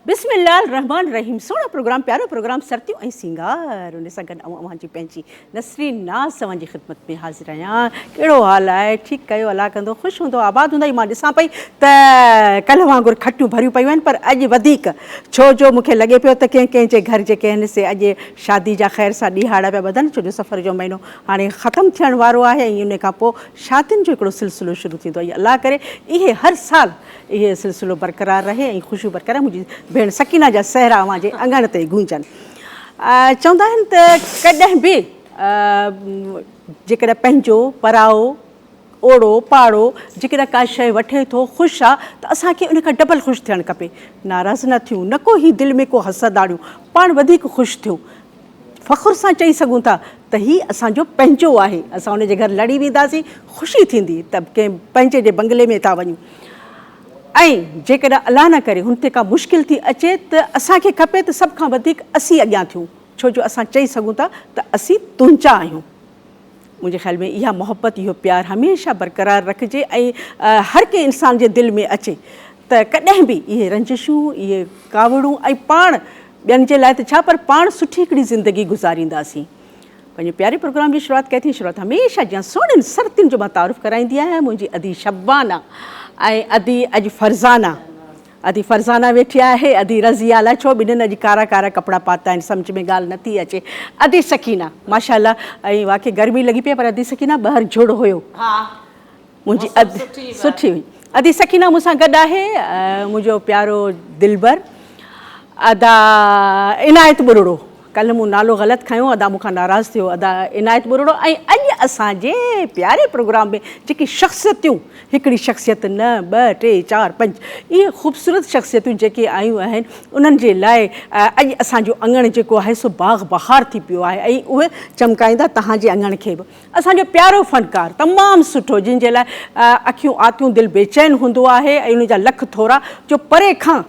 बिस्मिल्लाह रहमान रहीम। सोना प्रोग्राम, प्यारो प्रोग्राम सर्तियों ऐं सिंगार उन सां गॾु अवांजी पंहिंजी नसरी नाज़ अवांजी ख़िदमत में हाज़िर आहियां। कहिड़ो हाल आहे? ठीकु कयो, अला कंदो, ख़ुशि हूंदो, आबाद हूंदा। मां ॾिसां पई त कल्ह वांगुरु खटियूं भरियूं पियूं आहिनि, पर अॼु वधीक, छो जो मूंखे लॻे पियो त कंहिंजे घर जेके आहिनि से अॼु शादी जा ख़ैर सां ॾींहाड़ पिया ॿधनि, छो जो सफ़र जो महीनो हाणे ख़तमु थियण वारो आहे ऐं उन खां पोइ शादियुनि जो हिकिड़ो सिलसिलो शुरू थींदो आहे। अलाह करे इहे हर साल इहे सिलसिलो बरक़रार रहे ऐं ख़ुशियूं बरक़रार। मुंहिंजी भेण सकीना जा सहरा अवांजे अङण ते गूंजनि। चवंदा आहिनि त कॾहिं बि जेकॾहिं पंहिंजो पराओ ओड़ो पाड़ो जेकॾहिं का शइ वठे थो, ख़ुशि आहे, त असांखे उन खां डबल ख़ुशि थियणु खपे। नाराज़ न थियूं, न को ही दिलि में को हसद आणियूं, पाण वधीक ख़ुशि थियूं, फ़ख़ुर सां चई सघूं था त हीउ असांजो पंहिंजो आहे। असां उनजे घर लड़ी वेंदासीं, ख़ुशी थींदी त कंहिं पंहिंजे जे बंगले में था वञूं। ऐं जेकॾहिं अलाह न करे हुन ते का मुश्किल थी अचे त असांखे खपे त सभ खां वधीक असीं अॻियां थियूं, छो जो असां चई सघूं था त असीं तुंहिंजा आहियूं। मुंहिंजे ख़्याल में इहा मोहबत, इहो प्यारु हमेशह बरक़रार रखिजे ऐं हर कंहिं इंसान जे दिलि में अचे त कॾहिं बि इहे रंजिशूं, इहे कावड़ूं ऐं पाण ॿियनि जे लाइ त छा, पर पाण सुठी हिकिड़ी ज़िंदगी गुज़ारींदासीं। पंहिंजे प्यारे प्रोग्राम जी शुरूआति कई थी। शुरूआति हमेशह जीअं सुहिणियुनि सर्तियुनि जो मां तारुफ़ कराईंदी आहियां। मुंहिंजी अदी शबाना ऐं अदी अॼु फरज़ाना, अदी फरज़ाना वेठी आहे, अदी रज़िया। अलाए छो ॿिन्हिनि अॼु कारा कारा कपिड़ा पाता आहिनि, सम्झ में ॻाल्हि नथी अचे। अदी सकीना माशाल्लाह, ऐं वाक़ई गर्मी लॻी पई, पर अदी सकीना ॿाहिरि जुड़ हुयो, मुंहिंजी अदी सुठी हुई। अदी सकीना मूंसां गॾु आहे मुंहिंजो प्यारो दिलबर अदा इनायत बुरड़ो। कल्ह मूं नालो ग़लति खयों, अदा मूंखां नाराज़ थियो, अदा इनायत बुरड़ो। ऐं अॼु असांजे प्यारे प्रोग्राम में जेकी शख़्सियतूं, हिकिड़ी शख़्सियत न, ॿ टे चारि पंज, इहे ख़ूबसूरत शख़्सियतूं जेके आयूं आहिनि, उन्हनि जे लाइ अॼु असांजो अङण जेको आहे सो बाग़ बहार थी पियो आहे ऐं उहे चमकाईंदा तव्हांजे अङण खे बि। असांजो प्यारो फ़नकार तमामु सुठो, जिन जे लाइ अखियूं आतियूं दिलि बेचैन हूंदो आहे ऐं उन जा लख थोरा, जो परे खां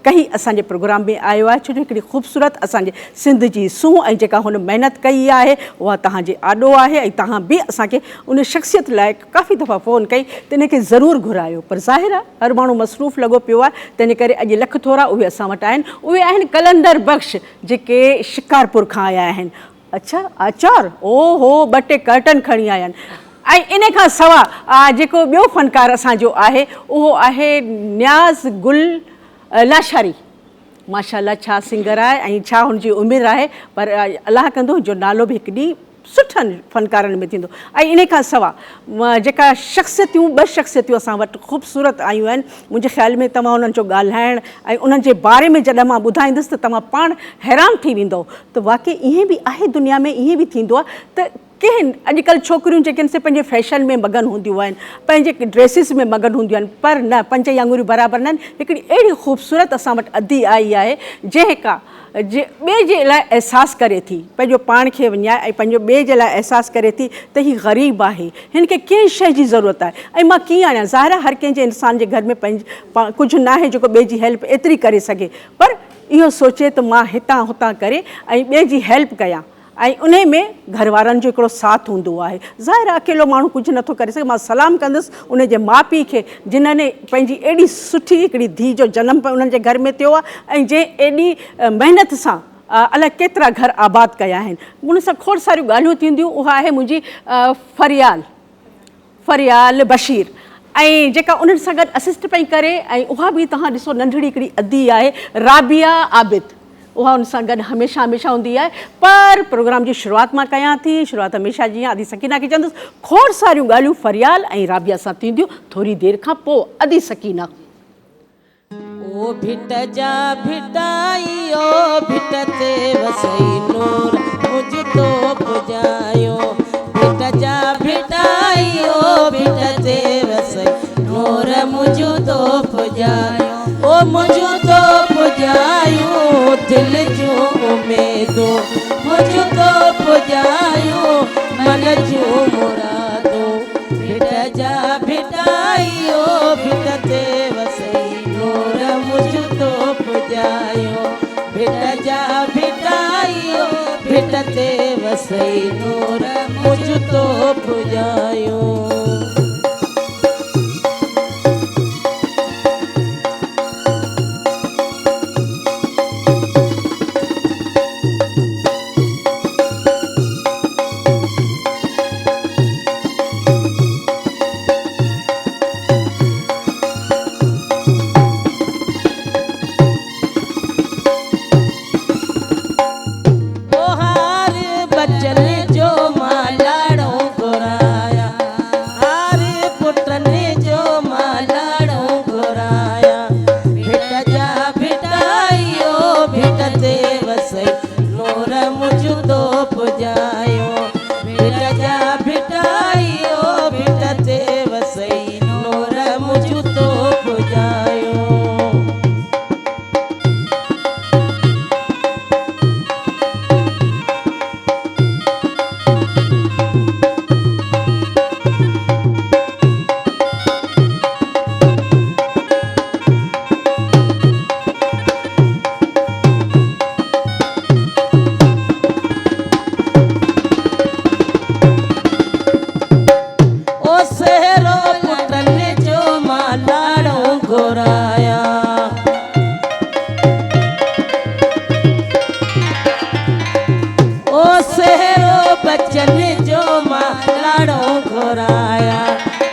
कई असांजे प्रोग्राम में आयो आहे, छो जो हिकिड़ी ख़ूबसूरत असांजे सिंध जी सूंहं ऐं जेका हुन महिनत कई आहे उहा तव्हांजे आॾो आहे। ऐं तव्हां बि असांखे उन शख़्सियत लाइ काफ़ी दफ़ा फ़ोन कई त इनखे ज़रूरु घुरायो, पर ज़ाहिर आहे हर माण्हू मसरूफ़ लॻो पियो आहे, तंहिंजे करे अॼु लख थोरा उहे असां वटि आहिनि। उहे आहिनि कलंदर बख़्श, जेके शिकारपुर खां आया आहिनि। अच्छा, आचार, ओहो, ॿ टे कर्टन खणी आया आहिनि। ऐं इन खां सवाइ जेको ॿियो फ़नकार असांजो आहे उहो आहे न्याज़ गुल लाशारी। माशाल्लाह, छा सिंगर आहे ऐं छा हुनजी उमिरि आहे, पर अलाह कंदो जो नालो बि हिकु ॾींहुं सुठनि फ़नकारनि में थींदो। ऐं इन खां सवाइ जेका शख़्सियतूं, ॿ शख़्सियतूं असां वटि ख़ूबसूरत आयूं आहिनि, मुंहिंजे ख़्याल में तव्हां उन्हनि जो ॻाल्हाइण ऐं उन्हनि जे बारे में जॾहिं मां ॿुधाईंदुसि त तव्हां पाण हैरान थी वेंदो त वाक़ई ईअं बि आहे, दुनिया में ईअं बि थींदो आहे त कंहिं अॼुकल्ह छोकिरियूं जेके आहिनि से पंहिंजे फैशन में मगन हूंदियूं आहिनि, पंहिंजे ड्रेसिस में मगन हूंदियूं आहिनि, पर न, पंज आङुरियूं बराबरि न आहिनि। हिकिड़ी अहिड़ी ख़ूबसूरत असां वटि अदी आई आहे जेका ॿिए जे लाइ अहसासु करे थी, पंहिंजो पाण खे विञाए ऐं पंहिंजो ॿिए जे लाइ अहसासु करे थी त हीउ ग़रीब आहे, हिन खे कंहिं शइ जी ज़रूरत आहे। ऐं मां कीअं आहियां, ज़ाहिर आहे हर कंहिंजे इंसान जे घर में कुझु न आहे जेको ॿिए जी हेल्प एतिरी करे सघे, पर इहो सोचे त मां हितां हुतां करे ऐं ॿिए जी हेल्प कयां ऐं उन में घर वारनि जो हिकिड़ो साथ हूंदो आहे। ज़ाहिर आहे अकेलो माण्हू कुझु नथो करे सघे। मां सलाम कंदुसि उन जे माउ पीउ खे जिन्हनि पंहिंजी एॾी सुठी हिकिड़ी धीउ जो जनमु उन्हनि जे घर में थियो आहे ऐं जंहिं एॾी महिनत सां अलाए केतिरा घर आबाद कया आहिनि। उन सां खोड़ सारियूं ॻाल्हियूं थींदियूं। उहा आहे मुंहिंजी फरियाल बशीर, ऐं जेका उन्हनि सां गॾु असिस्ट पई करे, ऐं उहा बि तव्हां ॾिसो नंढड़ी हिकिड़ी अदी आहे, राबिया आबिद, उहा उन सां गॾु हमेशह हमेशह हूंदी आहे। पर प्रोग्राम जी शुरूआति मां कयां थी। शुरूआति हमेशह जीअं अदी सकीना खे चवंदुसि, खोड़ सारियूं ॻाल्हियूं फरियाल ऐं राबिया सां थींदियूं थोरी देरि खां पोइ। अदी सकीना। ओ भिट जा भिटाई, ओ भिट ते वसई नूर मुझ तो पुजायो। भिट जा भिटाई, ओ भिट ते वसई नूर मुझ तो पुजायो। ओ मुझ तो पुजायो, दिल जो उमेदो मुझ तो पुजायो, मन जो मुरादो। भिट जा भिटाई, ओ भिट ते वसई नूर मुझ तो पुजायो। भिट जा भिटाई, ओ भिट ते वसई नूर मुझ तो पुजायो।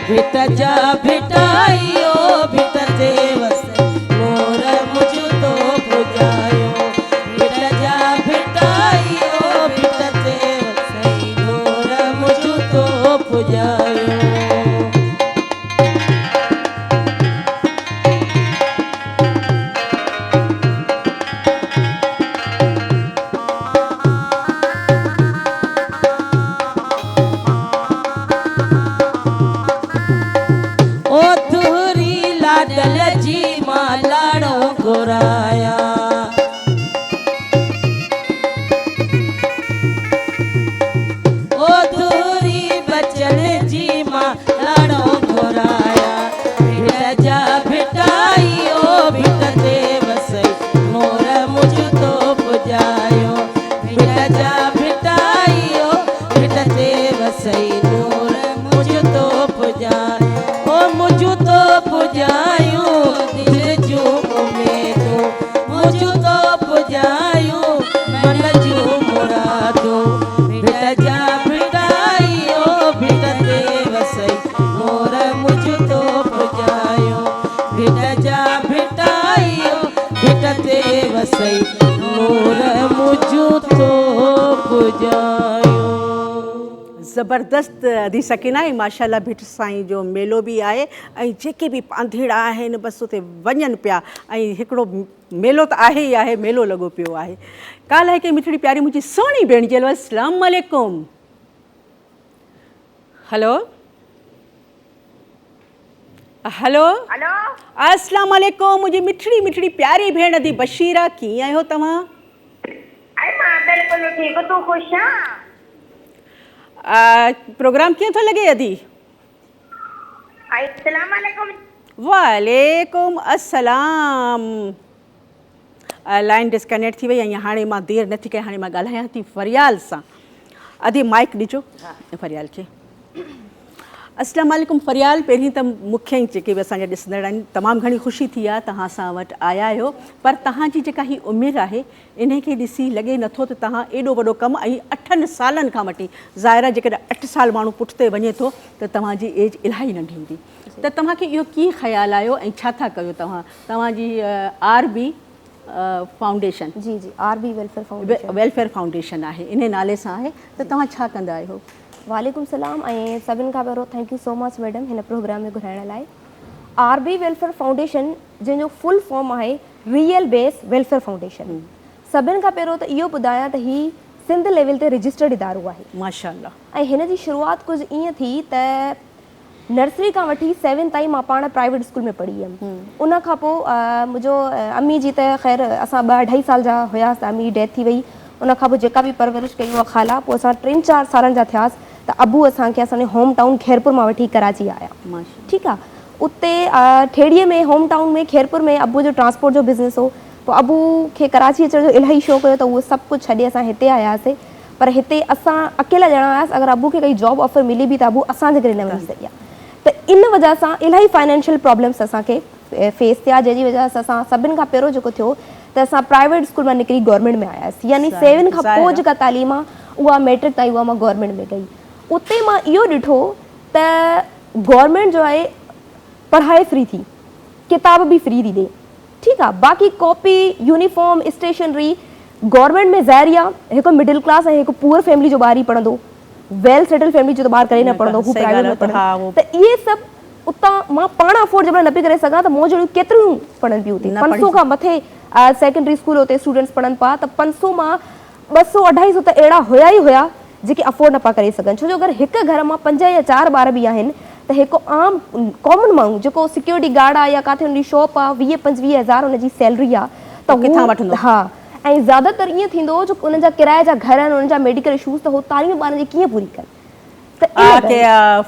भिट जा भिटाइयो भिट ते वसई नूर मुझ तो पुजायो भिट जा भिटाइयो भिट ते वसई नूर मुझ तो पुजायो ओ तुहरी लाडल जी मां लाड़ो घुराया ओ तुहरी बचन जी मां लाड़ो घुराया भिट जा भिटाइयो भिट ते वसई नूर मुझ तो पुजायो भिट जा भिटाइयो भिट ते वसई नूर मुझ तो पुजायो ओ मुझ तो पुजायो दिल जो में तो मुझ तो पुजायो मन जो मुरादो भिट जा भिटाइयो भिट ते वसई नूर मुझ तो पुजायो भिट जा भिटाइयो भिट ते वसई नूर मुझ तो पुजायो ज़बरदस्त अदी सकीना ऐं माशाल्लाह भिट साईं जो मेलो बि आहे ऐं जेके बि पांधेड़ा आहिनि बसि उते वञनि पिया ऐं हिकिड़ो मेलो त आहे ई आहे मेलो लॻो पियो आहे काल्ह हिकु मिठड़ी प्यारी मुंहिंजी सुहिणी भेण चयो अस्सलाम वालेकुम हेलो हेलो हेलो अस्सलाम वालेकुम मुंहिंजी मिठड़ी मिठड़ी प्यारी भेण अदी बशीरा कीअं आहियो तव्हां अरे मां बिल्कुल ठीक तू खुश आ प्रोग्राम कीअं थो लॻे अदी अस्सलाम वालेकुम वालेकुम अस्सलाम लाइन डिस्कनेक्ट थी वई ऐं हाणे मां देरि नथी कयां हाणे मां ॻाल्हायां थी फरियाल सां अदी माइक ॾिजो फरियाल खे अस्सलाम वालेकुम फरियाल पहिरीं त मूंखे ई जेके बि असांजा ॾिसंदड़ आहिनि तमामु घणी ख़ुशी थी आहे तव्हां असां वटि आया आहियो पर तव्हांजी जेका ही उमिरि आहे इन खे ॾिसी लॻे नथो त तव्हां एॾो वॾो कमु ऐं 8 सालनि खां वठी ज़ाहिर जेकॾहिं 8 साल माण्हू पुठिते वञे थो त तव्हांजी एज इलाही नंढी हूंदी त तव्हांखे इहो कीअं ख़्यालु आयो ऐं छा था कयो तव्हांजी RB फाउंडेशन जी जी RB वेलफेयर फाउंडेशन आहे इन नाले सां आहे त तव्हां छा कंदा आहियो वालेकुम सलाम ऐं सभिनि खां पहिरियों thank you so much madam हिन प्रोग्राम में घुराइण लाइ RB वेलफेयर फाउंडेशन जंहिंजो फुल फॉर्म आहे रियल बेस वेलफेयर फाउंडेशन सभिनि खां पहिरियों त इहो ॿुधायां त ही सिंध लेवल ते रजिस्टर्ड इदारो आहे माशाल्लाह ऐं हिन जी शुरूआति कुझु ईअं थी त नर्सरी खां वठी 7 ताईं मां पाण प्राइवेट स्कूल में पढ़ी हुयमि उन खां पोइ मुंहिंजो अम्मी जी त ख़ैर असां 2-2.5 साल जा हुयासीं त अम्मी जी डेथ थी वई उन खां पोइ जेका बि परवरिश कई उहा ख़ाला पोइ असां 3-4 सालनि जा थियासीं त अबू असांखे असांजे होम टाउन खैरपुर मां वठी कराची आया ठीकु आहे उते ठेड़ीअ में होम टाउन में खैरपुर में अबू जो ट्रांसपोर्ट जो बिज़नेस हो पोइ अबू खे कराची अचण जो इलाही शौक़ु हुयो त उहो सभु कुझु छॾे असां हिते आयासीं पर हिते असां अकेला ॼणा आयासीं अगरि अबू खे काई जॉब ऑफर मिली बि त अबू असांजे करे न वञी सघिया त इन वजह सां इलाही फाइनेंशियल प्रॉब्लम्स असांखे फेस थिया जंहिंजी वजह सां असां सभिनि खां पहिरियों जेको थियो त असां प्राइवेट स्कूल मां निकिरी गवर्नमेंट में आयासीं यानी 7 खां पोइ जेका तालीम आहे उहा मैट्रिक ताईं उहा मां गवर्नमेंट में कई उते मां इहो ॾिठो त गवर्नमेंट जो आहे पढ़ाई फ्री थी किताब बि फ्री थी ॾे ठीकु आहे बाक़ी कॉपी यूनिफॉर्म स्टेशनरी गवर्नमेंट में ज़ाहिर आहे हिकु मिडिल क्लास ऐं हिकु पुअर फैमिली जो ॿार ई पढ़ंदो वेल सेटल फैमिली जो त ॿार करे न पढ़ंदो हू प्राइवेट में पढ़ंदो त इहे सभु उतां मां पाण अफोर्ड जंहिं महिल न पई करे सघां त मूं जहिड़ियूं केतिरियूं पढ़नि पियूं हुते 500 खां मथे सेकेंडरी स्कूल हुते स्टूडेंट्स पढ़नि पिया त 500 मां 200-250 त अहिड़ा हुया ई हुया जेके अफोर्ड न पिया करे सघनि छो जो अगरि हिकु घर मां 5 या 4 ॿार बि आहिनि त हिकु आम कॉमन माण्हू जेको सिक्योरिटी गार्ड आहे या किथे हुनजी शॉप आहे 20-25 हज़ार हुनजी सैलरी आहे त किथां वठंदो हा ऐं ज़्यादातर ईअं थींदो जो उन्हनि जा किराए जा घर आहिनि उन्हनि जा मेडिकल इशूज़ त हो तालियूं ॿारनि जी कीअं पूरी कनि त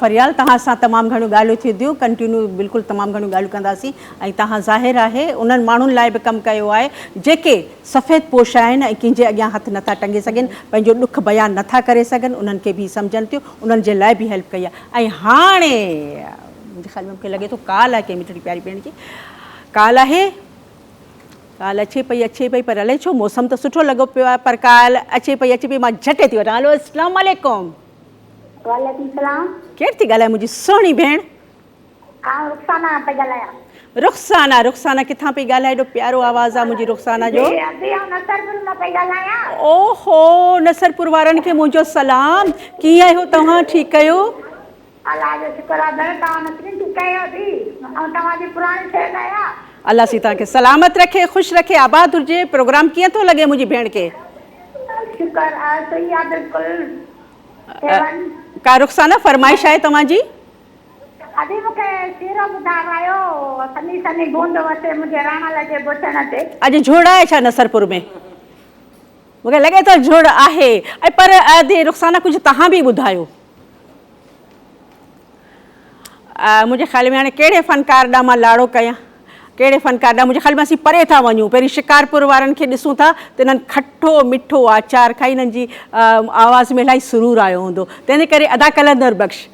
फरियाल तव्हां सां तमामु घणियूं ॻाल्हियूं थींदियूं कंटिन्यू बिल्कुलु तमामु घणियूं ॻाल्हियूं कंदासीं ऐं तव्हां ज़ाहिर आहे उन्हनि माण्हुनि लाइ बि कमु कयो आहे जेके सफ़ेद पोश आहिनि ऐं कंहिंजे अॻियां हथु नथा टंगे सघनि पंहिंजो ॾुख बयानु नथा करे सघनि उन्हनि खे बि सम्झनि थियूं उन्हनि जे लाइ बि हेल्प कई आहे ऐं हाणे मुंहिंजे ख़्याल में मूंखे लॻे थो काल आहे कंहिं मिठड़ी प्यारी भेण जी काल आहे काल अचे पई पर अलाए छो मौसम त सुठो लॻो पियो आहे पर काल अचे पई मां झटे थी वठां हलो अस्सलाम वालेकुम वालेकुम सलाम केरु थी ॻाल्हाए मुंहिंजी सुहिणी भेण रुखसाना पे ॻाल्हायां। रुखसाना, रुखसाना किथां पई ॻाल्हाए? एॾो प्यारो आवाज़ आहे मुंहिंजी रुखसाना जो। नसरपुर मां पई ॻाल्हायां। ओहो, नसरपुर वारनि खे मुंहिंजो सलाम। कीअं आहियो तव्हां? ठीकु आहियो? अलाह जो शुक्र आहे भेण, तव्हां नसरीन ठीकु आहियो थी? ऐं तव्हांजी पुराणी सेहत आहियां। अलाह सी तव्हांखे सलामत रखे, ख़ुशि रखे, आबाद हुजे। प्रोग्राम कीअं थो लॻे मुंहिंजी भेण खे? शुक्र आहे, सही आहे बिल्कुलु। का रुखसाना फरमाइश आहे तव्हांजी? अॼु मूंखे सीरो ॿुधायो, सनी सनी बूंद वसे मुंहिंजे राणा जे बुछण ते। अॼु झोड़ आहे छा नसरपुर में? मूंखे लॻे थो झोड़ आहे। ऐं पर अॼु रुखसाना कुझु तव्हां बि ॿुधायो। मुंहिंजे ख़्याल में हाणे कहिड़े फ़नकार ॾांहुं मां लाड़ो कयां, कहिड़े फ़नकार ॾांहुं? मुंहिंजे ख़्याल में असीं परे था वञूं। पहिरीं शिकारपुर वारनि खे ॾिसूं था त इन्हनि खटो मिठो आचार खाई इन्हनि जी आवाज़ में इलाही सुरूर आयो हूंदो। तंहिंजे करे अदा कलंदर बख़्श।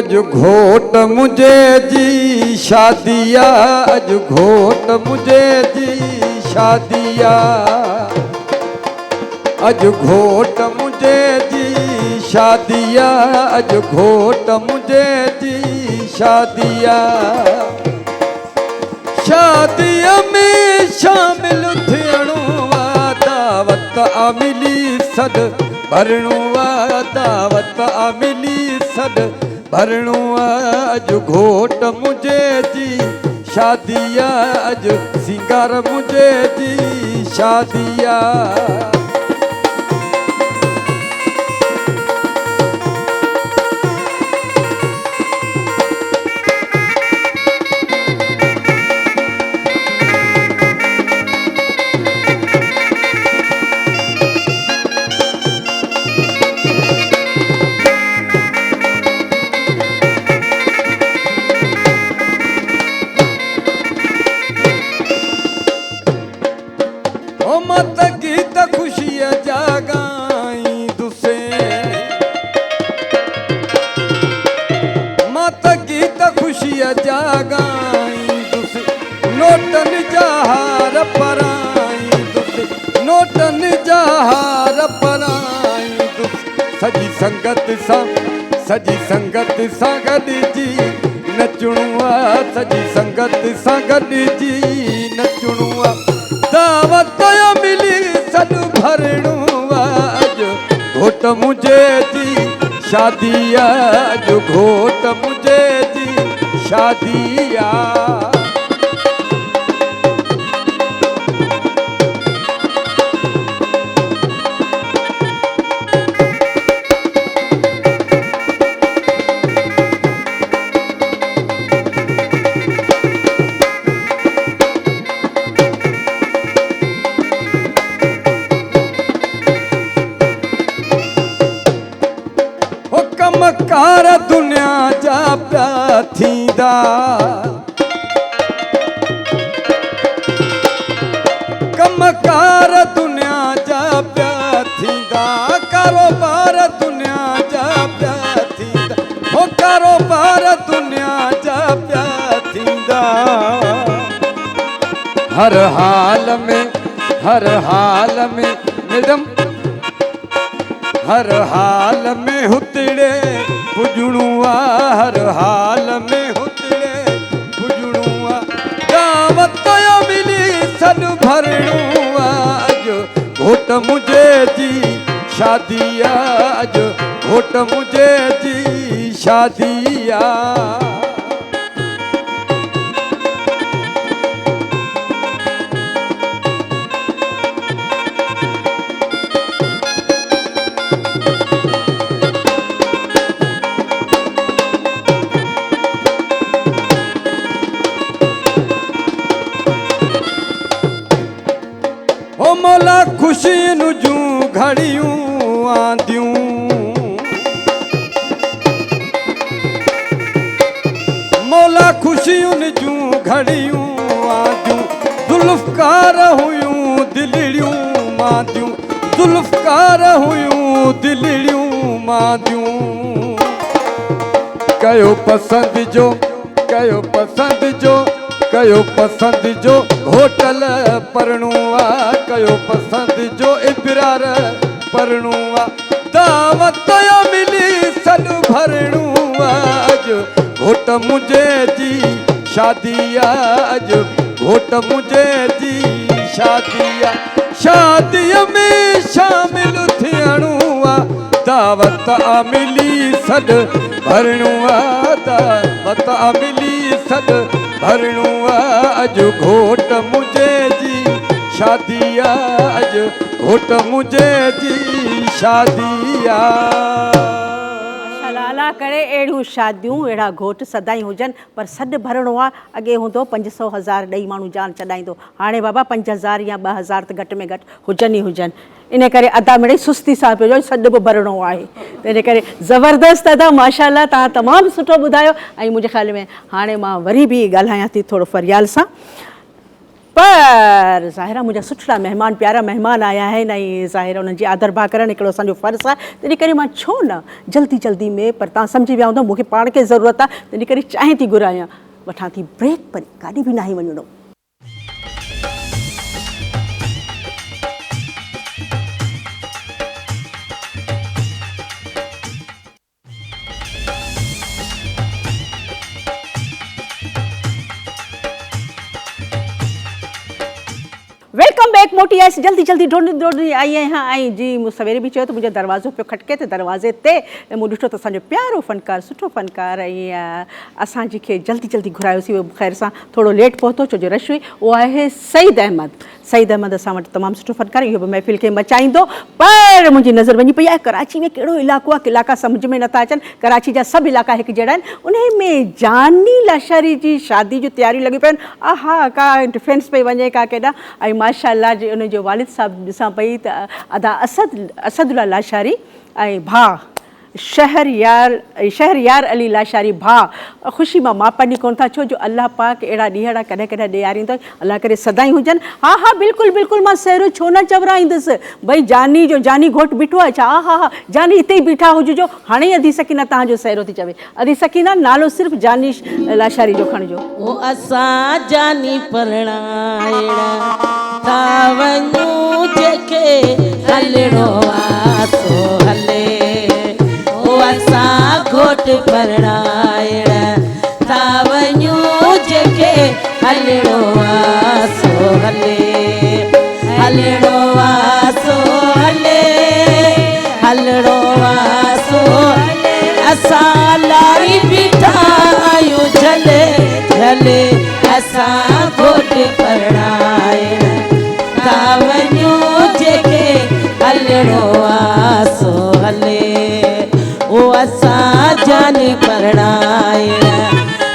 अॼु घोट मुझे जी शादिया, अॼु घोट मुझे जी शादिया, अॼु घोट मुझे जी शादिया, अॼु घोट मुझे जी शादिया। शादीअ में शामिल थियणो आ, दावत आ मिली सॾु भरणो आ, दावत आ मिली सॾु भरणो आ। अॼु घोट मुझे जी शादिया, अॼु सिंगार मुझे जी शादिया। मत गीत खुशिया जागाई दुसे, मत गीत खुशिया जागाई दुसे, नोटन जहार पराई दुसे, नोटन जहार पराई दुसे। सजी संगत सा, सजी संगत सा गॾिजी नचणो आ, सजी संगत सा गॾिजी नचणो आ। दावत मिली सॾु भरणो आ, अॼु घोट मुझे जी शादिया, अॼु घोट मुझे जी शादिया। कमकार दुनिया जा पिया थींदा, कमकार दुनिया जा पिया थींदा, कारोबार दुनिया जा पिया थींदा, हो कारोबार दुनिया जा पिया थींदा। हर हाल में, हर हाल में मैडम, हर हाल में हुतड़े पुजणो आ, हर हाल में हुतड़े पुजणो आ। दावत मिली सॾु भरणो आ, अॼु घोट मुझे जी शादिया, अॼु घोट मुझे जी शादिया। मोला खुशियुनि जूं घड़ियूं आंदियूं, मोला खुशियुनि जूं घड़ियूं आंदियूं, जुल्फ़कार हुयूं दिलड़ियूं मांदियूं, जुल्फ़कार हुयूं दिलड़ियूं मांदियूं कयो पसंदि जो कयो पसंदि जो कयो पसंदि जो होटल परणू आहे कयो पसंदि जो इबरार परणू आहे दावत मिली सॾु भरणू आहे अॼु घोट मुंहिंजे जी शादी आहे अॼु घोट मुंहिंजे जी शादी आहे शादीअ में शामिल थियणो आहे दावत मिली सॾु भरणो आहे दावत मिली सॾु भरणो आहे अॼु घोट मुंहिंजे जी शादी आहे अॼु घोट मुंहिंजे जी शादी आहे अल्लाह करे अहिड़ियूं शादियूं अहिड़ा घोट सदाई हुजनि पर सॾु भरणो आहे अॻे हूंदो 500,000 ॾेई माण्हू जान चॾाईंदो हाणे बाबा 5,000 या 2,000 त घटि में घटि हुजनि ई हुजनि इन करे अदा मिड़ई सुस्ती सां पियो सॾु बि भरणो आहे त इन करे ज़बरदस्त अदा माशाल्लाह तव्हां तमामु सुठो ॿुधायो ऐं मुंहिंजे ख़्याल में हाणे मां वरी बि ॻाल्हायां थी थोरो फरियाल सां पर ज़ाहिरा मुंहिंजा सुठा महिमान प्यारा महिमान आया आहिनि ऐं ज़ाहिर उन्हनि जी आदर भाव करणु हिकिड़ो असांजो फ़र्ज़ु आहे तॾहिं करे मां छो न जल्दी जल्दी में पर तव्हां सम्झी विया हूंदो मूंखे पाण खे ज़रूरत आहे तॾहिं करे चांहि थी घुरायां वठां थी ब्रेक पर काॾे बि नाहे वञिणो वेलकम बैक मोटी आयसि जल्दी जल्दी ढोंढी आई आहियां ऐं जी मूं सवेरे बि चयो त मुंहिंजो दरवाज़ो पियो खटके त दरवाज़े ते मूं ॾिठो त असांजो प्यारो फ़नकार सुठो फ़नकार ऐं असांजी खे जल्दी जल्दी घुरायोसीं उहो ख़ैर सां थोरो लेट पहुतो छो जो रश हुई उहो आहे सईद अहमद असां वटि तमामु सुठो फ़नकार इहो बि महफ़िल खे मचाईंदो पर मुंहिंजी नज़र वञी पई आहे कराची में कहिड़ो इलाइक़ो आहे इलाइक़ा सम्झ में नथा अचनि कराची जा सभु इलाइक़ा हिकु जहिड़ा आहिनि उन में जानी लाशारी जी शादी जूं तयारियूं लॻियूं पियूं आहिनि आहा का डिफेंस पई वञे का केॾा ऐं माशाअल्लाह जे उनजो वालिद साहिबु ॾिसां पई त अदा असदुल्ला लाशारी ऐं भाउ शहरयार अली लाशारी भाउ ख़ुशी मां मापनी कोन था छो जो अलाह पाक अहिड़ा ॾींहड़ा कॾहिं कॾहिं ॾियारींदो अलाह करे सदाई हुजनि हा बिल्कुलु बिल्कुलु मां सहिरो छो न चवराईंदुसि भई जानी घोटु बीठो आहे छा हा जानी हिते ई बीठा हुजिजो हाणे ई अधी सकीना तव्हांजो सहिरो थी चवे अधी सकीना नालो सिर्फ़ु जानी लाशारी जो खणिजो ओ असां जानी परणाइणा था वञूं जेके हलणो आहे सो हले असां घोट परणाइण था वञूं जेके हलणो आहे सो हले हलणो आहे सो हले हलणो आहे सो हले असां लारी बीठा आहियूं झले झले असां घोट परणाइण था वञूं जेके हलणो आहे सो हले ओ असां जानी परणाइण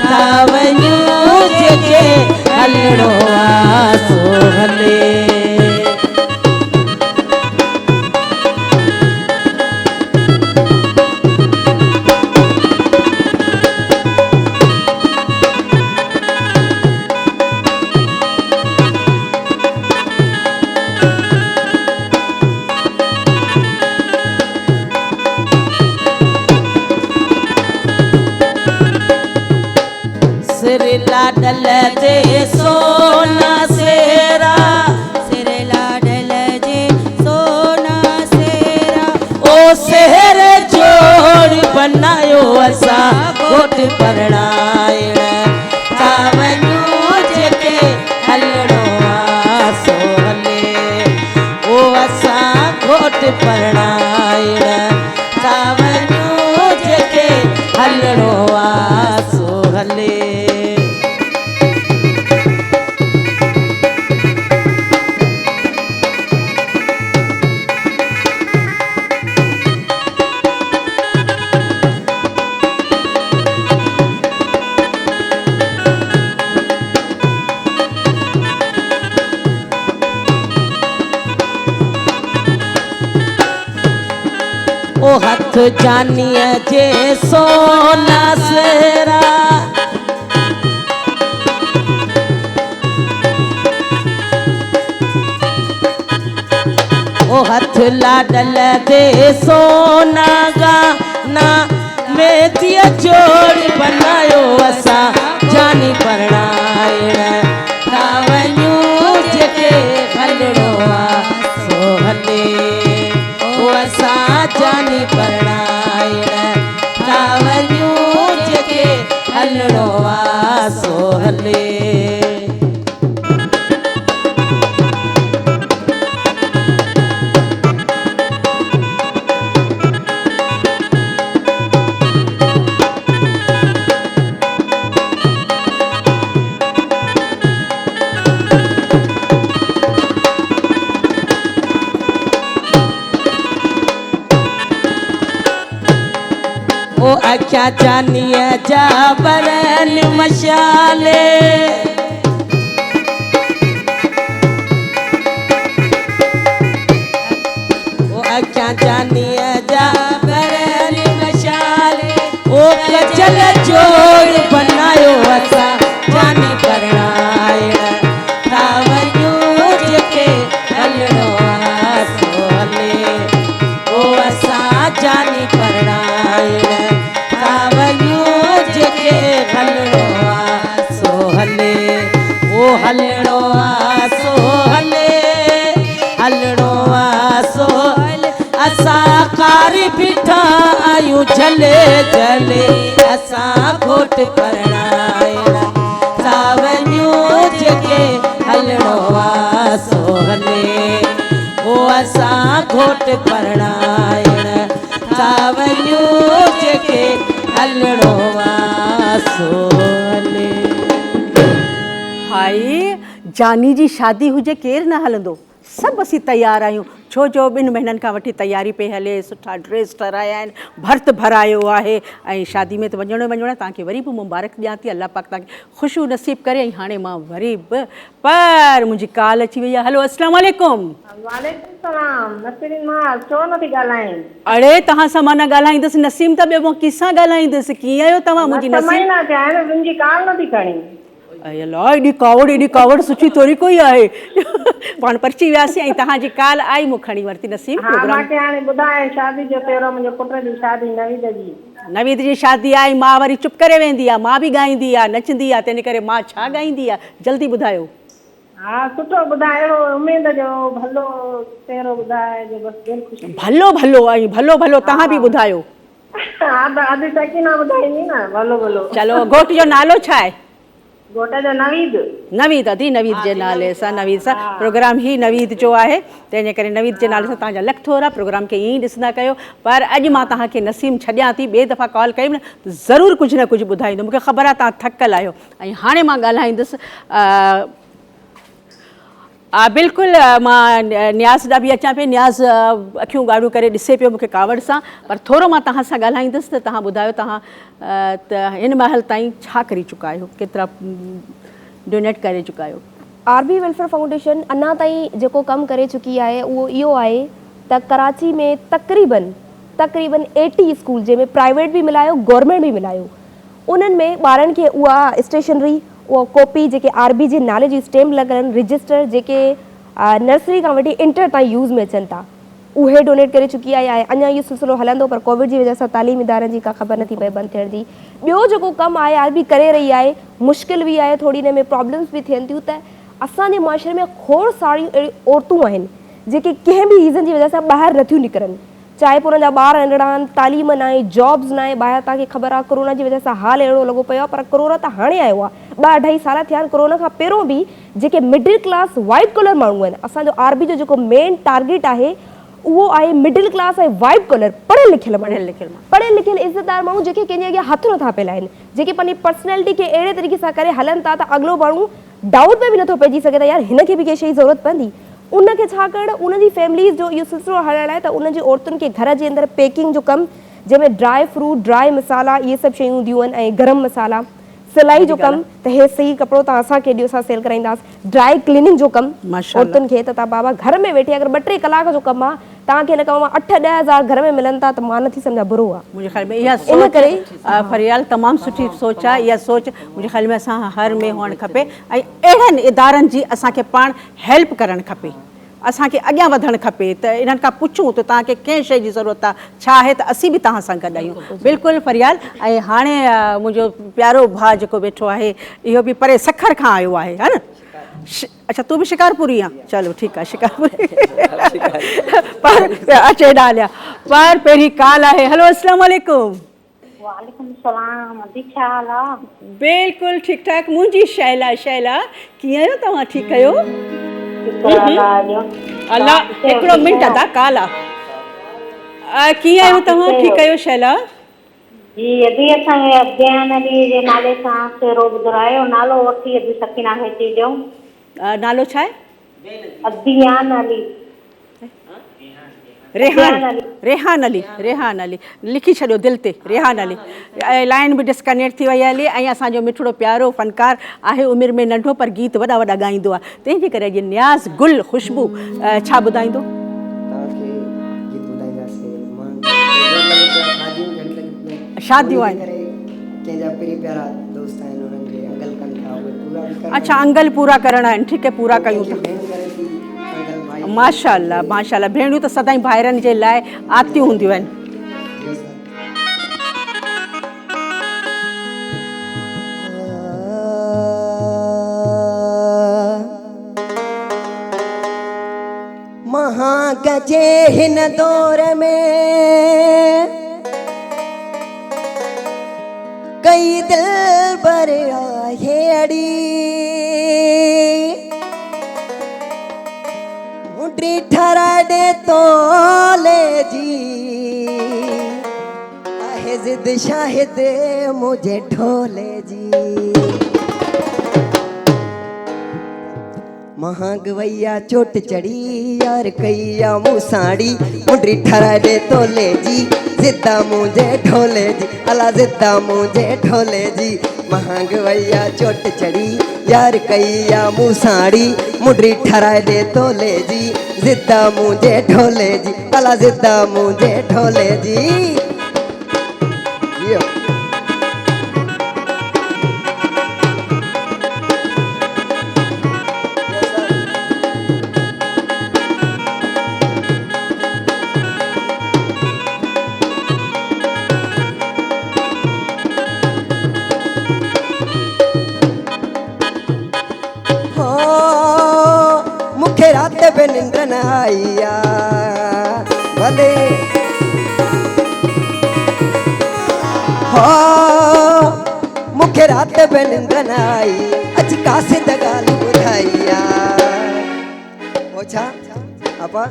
था वञूं जेके हलणो आहे सो हले सिर लाडल जे सोना सेरा सिर लाडल जे सोना सेरा ओ शहर जोड़ बनायो असां घोट परणाइण था वञूं जेके हलणो आहे सो हले ओ असां घोट परणाइण था वञूं जेके हलणो आहे सो हले ओ हथ जानीअ जे सोना सेरा ओ हथ लाडल दे सोना गाना में दिया जोड़ बनायो असा जानी परणाइण थावन्यू जेके हलणो आ सो हले ओ असा जानी परणाइण थावन्यू जेके हलणो आ सो हले ओ अख्या जानिए जा बरन मशाले ओ अख्या जानिए जा बरन मशाले ओ कचल जोड़ बनायो असा जानी परणाइण थावन्यू जेके हलणो आ सो हले ओ असा जानी परणाइण जेके हलणो आ सो हले ओ हलणो आ सो हले हलणो आ सो हले असा कारी बीठा आयु झले झले असा घोट परणाइण सावन्यू जेके हलणो आ सो हले ओ असा घोट परणाइण सावन्यू जेके हलणो आ सो हले हाय जानी जी शादी हुजे केर न हलंदो सभु असीं तयार आहियूं छो जो 2 महीननि खां वठी तयारी पे हले सुठा ड्रेस ठहिराया आहिनि भर्त भरायो आहे ऐं शादी में त वञणो आहे तव्हांखे वरी बि मुबारक ॾियां थी अलाह पाक तव्हांखे ख़ुशियूं नसीब करे ऐं हाणे मां वरी बि पर मुंहिंजी कॉल अची वई आहे हलो अस्सलाम वालेकुम वालेकुम सलाम नसरीन मां छो नथी ॻाल्हाईं अड़े तव्हां सां मां न ॻाल्हाईंदसि नसीम त ॿियो मां कंहिंसां ॻाल्हाईंदसि कीअं आहियो तव्हां मुंहिंजी नसीम महीना थिया आहिनि मुंहिंजी कॉल नथी खणी अला एॾी कावड़ सुठी थोरी कोई आहे पाण परिची वियासीं ऐं तव्हांजी कॉल आई मूं खणी वरिती नसीम हा मूंखे हाणे ॿुधाए शादी जो पहिरियों मुंहिंजे पुट जी शादी नवीद जी शादी आई मां वरी चुप करे वेंदी आहे मां बि ॻाईंदी आहे नचंदी आहे तंहिं करे मां छा ॻाईंदी आहे जल्दी ॿुधायो हा सुठो ॿुधायो उमेद जो भलो पहिरियों ॿुधाए जो बसि दिलि ख़ुशि भलो भलो ऐं भलो भलो तव्हां बि ॿुधायो हा त अॼु सकीना ॿुधाईंदी न भलो भलो चलो घोट जो नालो छा आहे घोट जो नवीद नवीद अदी नवीद जे नाले सां नवीद सां प्रोग्राम ही नवीद जो आहे तंहिंजे करे नवीद जे नाले सां तव्हांजा लख थोरा प्रोग्राम खे ईअं ई ॾिसंदा कयो पर अॼु मां तव्हांखे नसीम छॾियां थी ॿिए दफ़ा कॉल कई न त ज़रूरु कुझु न कुझु ॿुधाईंदो मूंखे ख़बर आहे तव्हां थकियल आहियो ऐं हाणे मां ॻाल्हाईंदुसि बिल्कुलु मां न्याज़ ॾांहुं बि अचां पई न्याज़ अखियूं ॻाढ़ियूं करे ॾिसे पियो मूंखे कावड़ सां पर थोरो मां तव्हां सां ॻाल्हाईंदुसि त तव्हां ॿुधायो तव्हां त हिन महिल ताईं छा करे चुका आहियो केतिरा डोनेट करे चुका आहियो आरबी वेलफेयर फाउंडेशन अञा ताईं जेको कमु करे चुकी आहे उहो इहो आहे त कराची में तक़रीबन 80 स्कूल जंहिंमें प्राइवेट बि मिलायो गवर्नमेंट बि मिलायो उन्हनि में ॿारनि खे उहा स्टेशनरी उहा कॉपी जेके आरबी जे नाले जी स्टैम्प लॻल आहिनि रजिस्टर जेके नर्सरी खां वठी इंटर ताईं यूज़ में अचनि था उहे डोनेट करे चुकी आहे अञा इहो सिलसिलो हलंदो पर कोविड जी वजह सां तालीम इदारनि जी का ख़बर नथी पए बंदि थियण जी ॿियो जेको कमु आहे आरबी करे रही आहे मुश्किल बि आहे थोरी हिन में प्रॉब्लम्स बि थियनि थियूं त असांजे मुआशरे में खोड़ सारियूं अहिड़ियूं औरतूं आहिनि जेके कंहिं बि रीज़न जी वजह सां ॿाहिरि नथियूं निकिरनि चाहे पोइ हुननि जा ॿार नंढड़ा आहिनि तालीम न आहे जॉब्स न आहे ॿाहिरि तव्हांखे ख़बर आहे कोरोना जी वजह सां हाल अहिड़ो लॻो पियो आहे पर कोरोना त हाणे आयो आहे 2-2.5 साल थिया आहिनि कोरोना खां पहिरियों बि जेके मिडिल क्लास वाइट कलर माण्हू आहिनि असांजो आरबी जो जेको मेन टारगेट आहे उहो आहे मिडिल क्लास ऐं वाइट कलर पढ़ियल लिखियल इज़तदार माण्हू जेके कंहिंजे अॻियां हथ नथा फैलाइनि जेके पंहिंजी पर्सनैलिटी खे अहिड़े तरीक़े सां करे हलनि था त अॻिलो माण्हू डाउट में बि नथो पइजी सघे त यार हिनखे बि कंहिं शइ जी ज़रूरत पवंदी उनखे छा करणु उनजी फैमिलीज़ जो इहो सिलसिलो हलाइण आहे त उनजी औरतुनि खे घर जे अंदरि पैकिंग जो कमु जंहिंमें ड्राई फ्रूट ड्राई मसाला इहे सभु शयूं हूंदियूं आहिनि ऐं गरम मसाला सिलाई जो कमु त हे सही कपिड़ो तव्हां असांखे ॾियो असां सेल कराईंदासीं ड्राई क्लीनिंग जो कमु औरतुनि खे त तव्हां बाबा घर में वेठे अगरि 2-3 कलाक जो कमु आहे तव्हांखे हिन कम मां 8-10 हज़ार घर में मिलनि था त मां नथी सम्झा बुरो आहे मुंहिंजे ख़्याल में इहा सोच फरियाल तमामु सुठी सोच आहे इहा सोच मुंहिंजे ख़्याल में असां हर में हुअणु खपे ऐं अहिड़नि इदारनि जी असांखे पाण हेल्प करणु खपे असांखे अॻियां वधणु खपे त इन्हनि खां पुछूं त तव्हांखे कंहिं शइ जी ज़रूरत आहे, छा आहे, त असीं बि तव्हां सां गॾु आहियूं। बिल्कुलु फरियाल। ऐं हाणे मुंहिंजो प्यारो भाउ जेको वेठो आहे इहो बि परे सखर खां आयो आहे, है न? अच्छा, तूं बि शिकारपुरी आहे? चलो ठीकु आहे, शिकारपुरी। पर अचे डालिया पर पहिरीं काल आहे। हलो, अस्सलाम वालेकुम। वालेकुम सलाम। अदी छा हाल आहे? बिल्कुलु ठीकु ठाक। मुंहिंजी शैला, शैला कीअं आहियो तव्हां? ठीकु आहियो? अलाह, हिकिड़ो मिंट अदा काला, कीअं आहियो तव्हां? ठीकु आहियो शैला? जी अदी असांखे अध्ययन अली जे नाले सां सेरो ॿुधायो, नालो वठी अदी सकीना खे अची ॾियो। नालो छा आहे? अध्ययन अली। रेहान अली। रेहान अली लिखी छॾियो दिलि ते, रेहान अली। लाइन बि डिस्कनेक्ट थी वई हली। ऐं असांजो मिठड़ो प्यारो फ़नकार आहे, उमिरि में नंढो पर गीत वॾा वॾा ॻाईंदो आहे। तंहिंजे करे अॼु न्याज़ गुल ख़ुशबू छा ॿुधाईंदो? शादियूं आहिनि। अच्छा, अंगल पूरा करणा आहिनि। ठीकु आहे, पूरा कयूं था। माशाअल्लाह, माशाअल्लाह। भेणियूं त सदाईं भाइरनि जे लाइ आतियूं हूंदियूं आहिनि। महागजे हिन दौर में कई दिल बर आहे अड़ी, मुंडी ठराडे तोले जी आहे जिद शाहिद मुझे ढोले जी। महागवैया चोट चढ़ी यार कैया मुसाड़ी, मुंडी ठराडे तोले जी जिद्दा मुझे ढोले जी, अला जिद्दा मुझे ढोले जी। महागवैया चोट चढ़ी यार कैया मुसाड़ी, मुंडी ठराडे तोले जी जिद्दा मुझे ढोले जी, अला जिद्दा मुझे ढोले जी। रात पे निंद न आईया भले हो, मुखे रात पे निंद न आई, अज कासे दगाल बुधाइया। ओछा अपा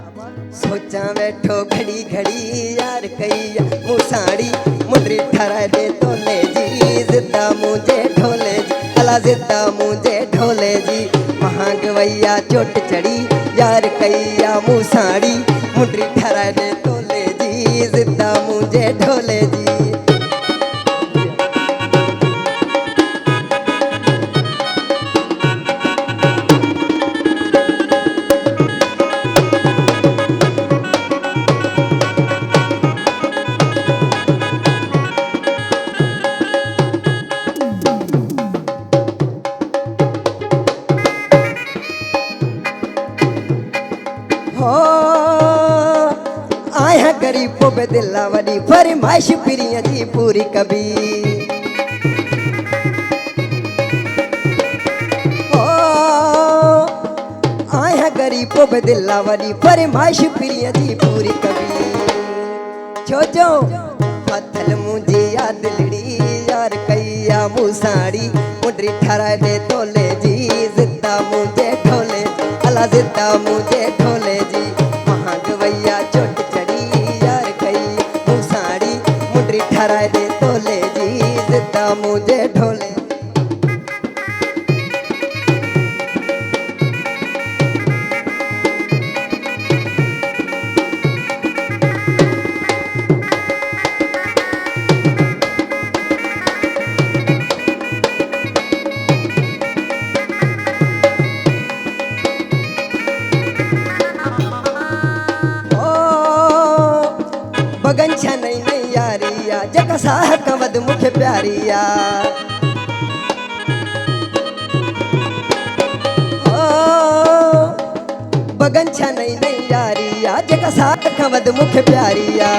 सोचा बैठो घड़ी घड़ी यार कैया मुसाड़ी, मुंडी ठरा दे तोले जी जिद्दा मुझे ढोले जी, अला जिद्दा मुझे ढोले जी। महागवैया चोट चढ़ी यार कैया मुसाड़ी, मुंडी ठरा दे तोले जी जिद्दा मुझे ढोले जी। गरीबों पे दिला वडी फरमाइश पिरिया जी पूरी कभी, ओ आया गरीबों पे दिला वडी फरमाइश पिरिया जी पूरी कभी। जो जो पत्थल मुझे या दिलड़ी यार कैया मुसाड़ी, मुंडी ठरा दे तोले जी जिद्दा मुझे ढोले, अला जिद्दा मुझे ढोले जी। महागवैया चोट ठरा दे तोले जी जिद्दा मुझे ढोले। बगंछा नहीं नहीं यारिया जका साह कवद मुखे प्यारिया, मगन छा नई नई यारी आ जेका साथ खां वध मूंखे प्यारी आ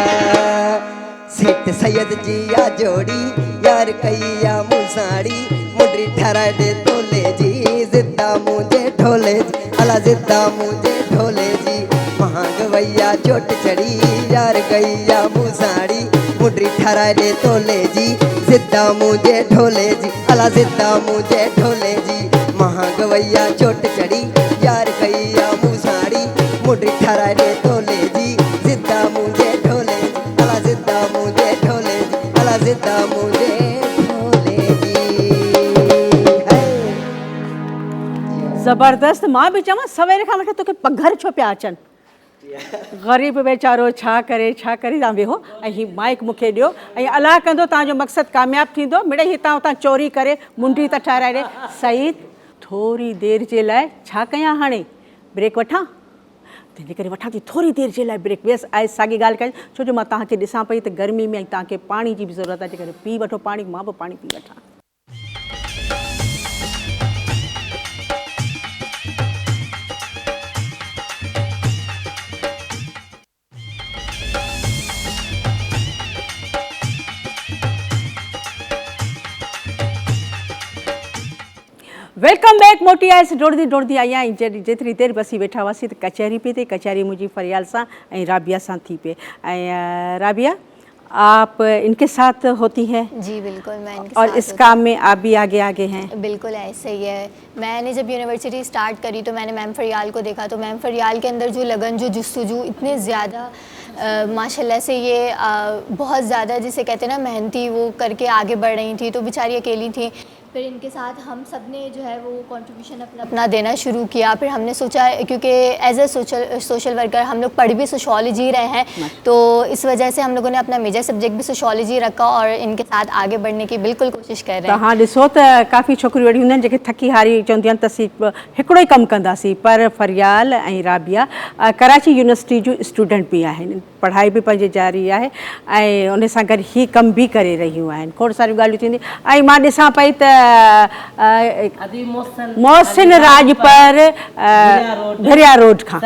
सेठ सैयद जी आ जोड़ी यार कई आ मूं साड़ी मुंडी ठहराए दे तोले जी जिद्दा मुझे ढोले जी अला जिद्दा मुझे ढोले जी महांग वैया चोट चढ़ी यार गैया मूं साड़ी मुंडी ठहराए दे तोले जी जिद्दा मुझे ढोले जी अला जिद्दा मुझे ढोले जी महांग वैया चोट चढ़ी यार गैया मूं साड़ी मुंडी ठहराए दे तोले जी जिद्दा मुझे ढोले जी अला जिद्दा मुझे ढोले जी अला जिद्दा मुझे ढोले जी ज़बरदस्त। मां बि चवां सवेर खां वठी तोखे पघर छो पिया अचनि ग़रीब वेचारो छा करे तव्हां वेहो ऐं हीउ माइक मूंखे ॾियो ऐं अलाह कंदो तव्हांजो मक़सदु कामयाबु थींदो मिड़ई हितां हुतां चोरी करे मुंडी त ठाराए ॾे। सईद थोरी देरि जे लाइ छा कयां हाणे ब्रेक वठां तंहिंजे करे वठां थी थोरी देरि जे लाइ ब्रेक वियसि आहे साॻी ॻाल्हि कई छो जो मां तव्हांखे ॾिसां पई त गर्मी में तव्हांखे पाणी जी बि ज़रूरत आहे जेकॾहिं पी वठो पाणी मां बि पाणी पी वठां। वेलकम बैक मोटी आयसि डोड़दी आई आहियां जेतिरी देरि बसी वेठा हुआसीं त कचहरी पई थिए कचहरी मुंहिंजी फरियाल सां ऐं राबिया सां थी पे ऐं राबिया आप इनके साथ होती हैं जी बिल्कुल मैं इनके और साथ इस काम में आप भी आगे हैं। बिल्कुल ऐसे ही है। मैंने जब यूनिवर्सिटी स्टार्ट करी तो मैंने मैम फरियाल को देखा तो मैम फरियाल के अंदर जो लगन जो जुस्तजू इतने ज़्यादा माशाल्लाह से ये बहुत ज़्यादा जिसे कहते हैं ना मेहनती वो करके आगे बढ़ रही थी तो बेचारी अकेली थी। फिर इनके साथ हम सब ने जो है वो कंट्रीब्यूशन अपना देना शुरू किया। फिर हमने सोचा क्योंकि एज ए सोशल वर्कर हम लोग पढ़ भी सोशोलॉजी रहे हैं तो इस वजह से हम लोगों ने अपना मेजर सब्जेक्ट भी सोशोलॉजी रखा और इनके साथ आगे बढ़ने की बिल्कुल कोशिश कर रहे हैं। हाँ ॾिसो त काफ़ी छोकिरियूं अहिड़ियूं हूंदियूं आहिनि जेके थकी हारी चवंदियूं आहिनि त असीं हिकिड़ो ई कमु कंदासीं पर फरियाल ऐं राबिया कराची यूनिवर्सिटी जूं स्टूडेंट बि आहिनि पढ़ाई बि पंहिंजी जारी आहे ऐं उन सां गॾु हीअ कमु बि करे रहियूं आहिनि खोड़ सारियूं ॻाल्हियूं थींदियूं ऐं मां ॾिसां पई त मोहसिन राजपर भरिया रोड खां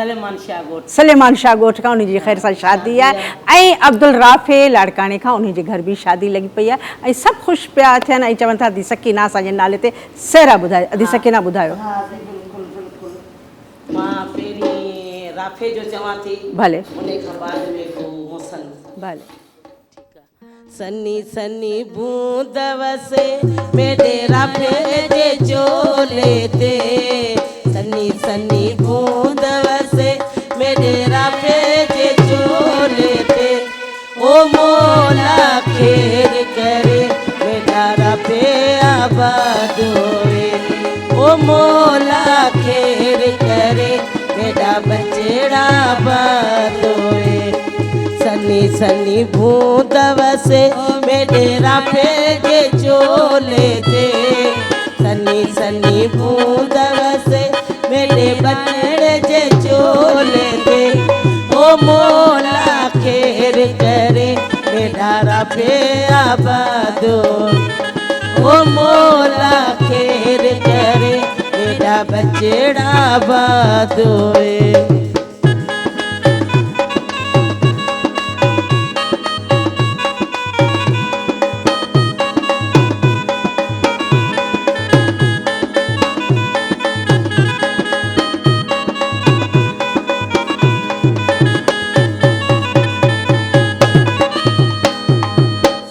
सलेमान शाह ॻोठ खां उनजी ख़ैर सां शादी आहे ऐं अब्दुल राफ़े लाड़काणे खां उनजे घर बि शादी लॻी पई आहे ऐं सभु ख़ुशि पिया थियनि ऐं चवनि था अदी सकीना असांजे नाले ते सेरा ॿुधायो अदी सकीना ॿुधायो। मां पहिरीं राफ़े जो चवां थी भले उन खां बाद में को मोहसिन भले सनी सनी बूंद वसे मेरे राफ़े जे चोले ते सनी सनी बूंद वसे मेरे राफ़े जे चोले ते ओ मौला खेर करे मेरा राफ़े आबाद होवे ओ मौला खेर करे मेरा बचड़ा आबाद होवे सनी सनी बूंद वसे मेरे राफ़े जे चोले ते सनी सनी बूंद वसे मेरे बचड़े जे चोले ते ओ मौला खेर करे मेरा राफ़े आबाद ओ मौला खेर करे मेरा बचड़ा आबाद होए।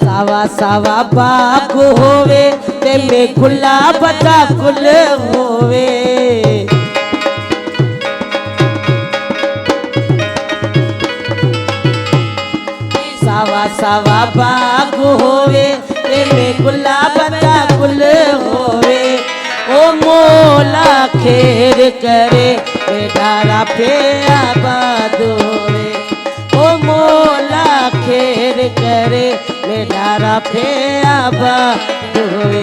सावा सावा बाग होवे ते में गुलाब दा गुल होवे सावा सावा बाग होवे ते में गुलाब दा गुल होवे ओ मौला खेर करे मेरा राफ़े आबाद होवे ओ मौला खेर करे मेरा राफ़े आबाद होवे।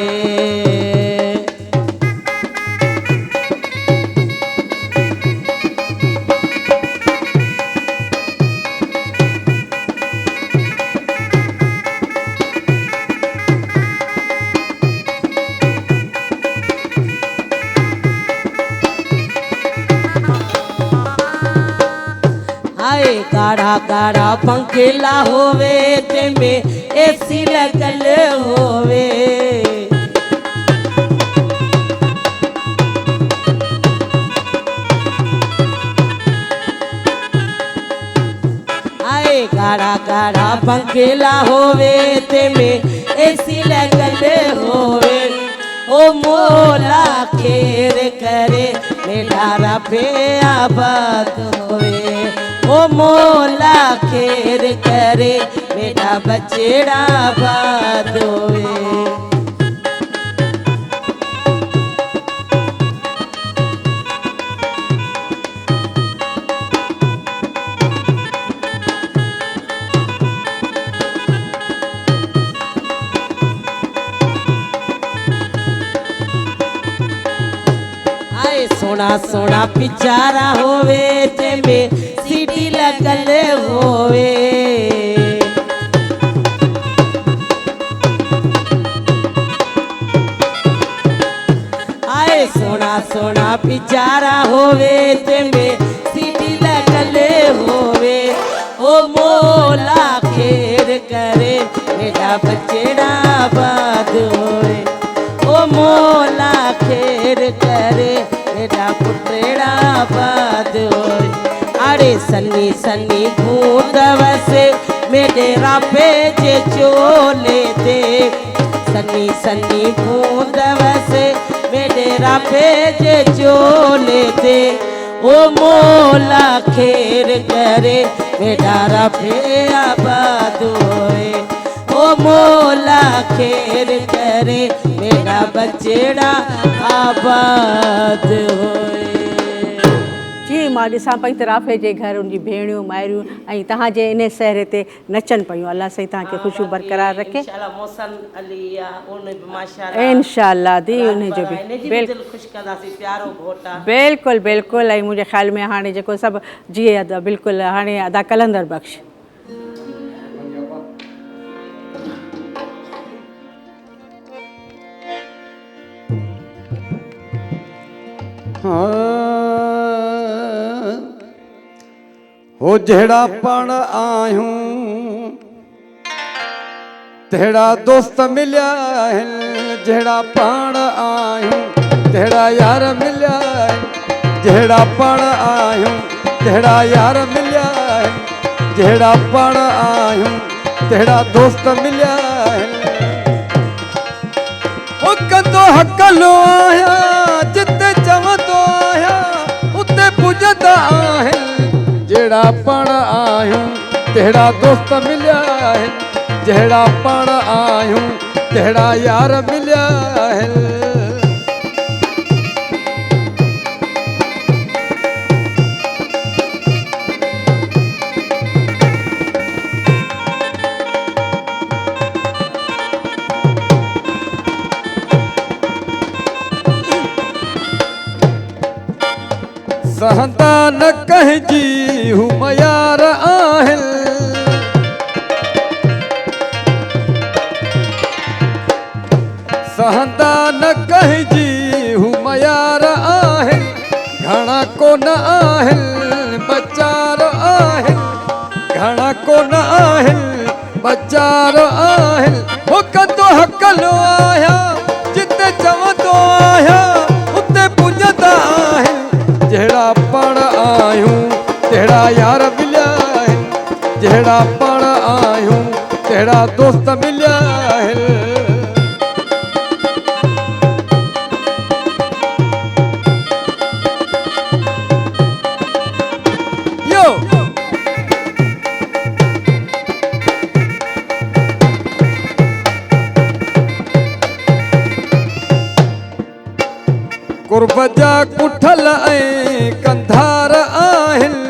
गाड़ा पंखेला होवे ते में एसी लगल होवे आए गाड़ा गाड़ा पंखेला होवे ते में एसी लगल होवे ओ मोला खेर करे मेरा पे आबाद होवे ओ मोला खेर करे मेरा बचड़ा आबाद होवे सोना सोना पिचारा होवे ते में सीटी लगल होवे आए सोना सोना पिचारा होवे ते में सीटी लगल होवे ओ मोला खेर करे मेरा बचड़ा आबाद होवे ओ मोला खेर करे मेरा पुत्रेड़ा आबाद होए अरे सन्नी सन्नी घूंदव से मेरा पेजे चोले दे सन्नी सन्नी घूंदव से मेरा पेजे चोले दे ओ मोला खेर करे मेरा पे आबाद होए ओ मोला खेर करे मेरा बचड़ा आबाद होए जी मां ॾिसां पई त राफ़े जे घर उनजी भेणियूं माइरियूं ऐं तव्हांजे इन सहरे ते नचनि पियूं अलाह साईं तव्हांखे ख़ुशियूं बरक़रार रखे इंशाल्लाह मोहसन अली या उन बि माशाल्लाह इंशाल्लाह दी उनजो बि दिल ख़ुश कंदासीं प्यारो घोटा बिल्कुलु बिल्कुलु ऐं मुंहिंजे ख़्याल में हाणे जेको सभु जीअं बिल्कुलु हाणे अदा कलंदर बख़्श हो जहिड़ा पाण आहियूं तहिड़ा दोस्त मिलिया आहिनि जहिड़ा पाण आहियूं तहिड़ा यार मिलिया आहिनि जहिड़ा पाण आहियूं तहिड़ा यार मिलिया आहिनि जहिड़ा पाण आहियूं तहिड़ा दोस्त मिलिया आहिनि हो कंदो हकलो आहियां जिते चवंदो आहियां उते पुॼंदा आहिनि जहिड़ा पाण आहियूं तहिड़ा दोस्त मिलिया आहिनि जहिड़ा पाण आहियूं तहिड़ा यार मिलिया आहिनि सहंदा न कहजी हूँ यार आहिनि सहंदा न कहजी हूँ यार आहिनि घणा कोन आहिनि बचार आहिनि घणा कोन आहिनि बचार आहिनि हो कंदो हकलो आहियां जिते चवंदो आहियां उते पुॼंदा आहिनि जहिड़ा पाण आहियूं तहिड़ा यार मिलिया आहिनि जहिड़ा पाण आहियूं तहिड़ा दोस्त मिलिया आहिनि यो कुर्ब जा कुठल ऐं कंधार आहिनि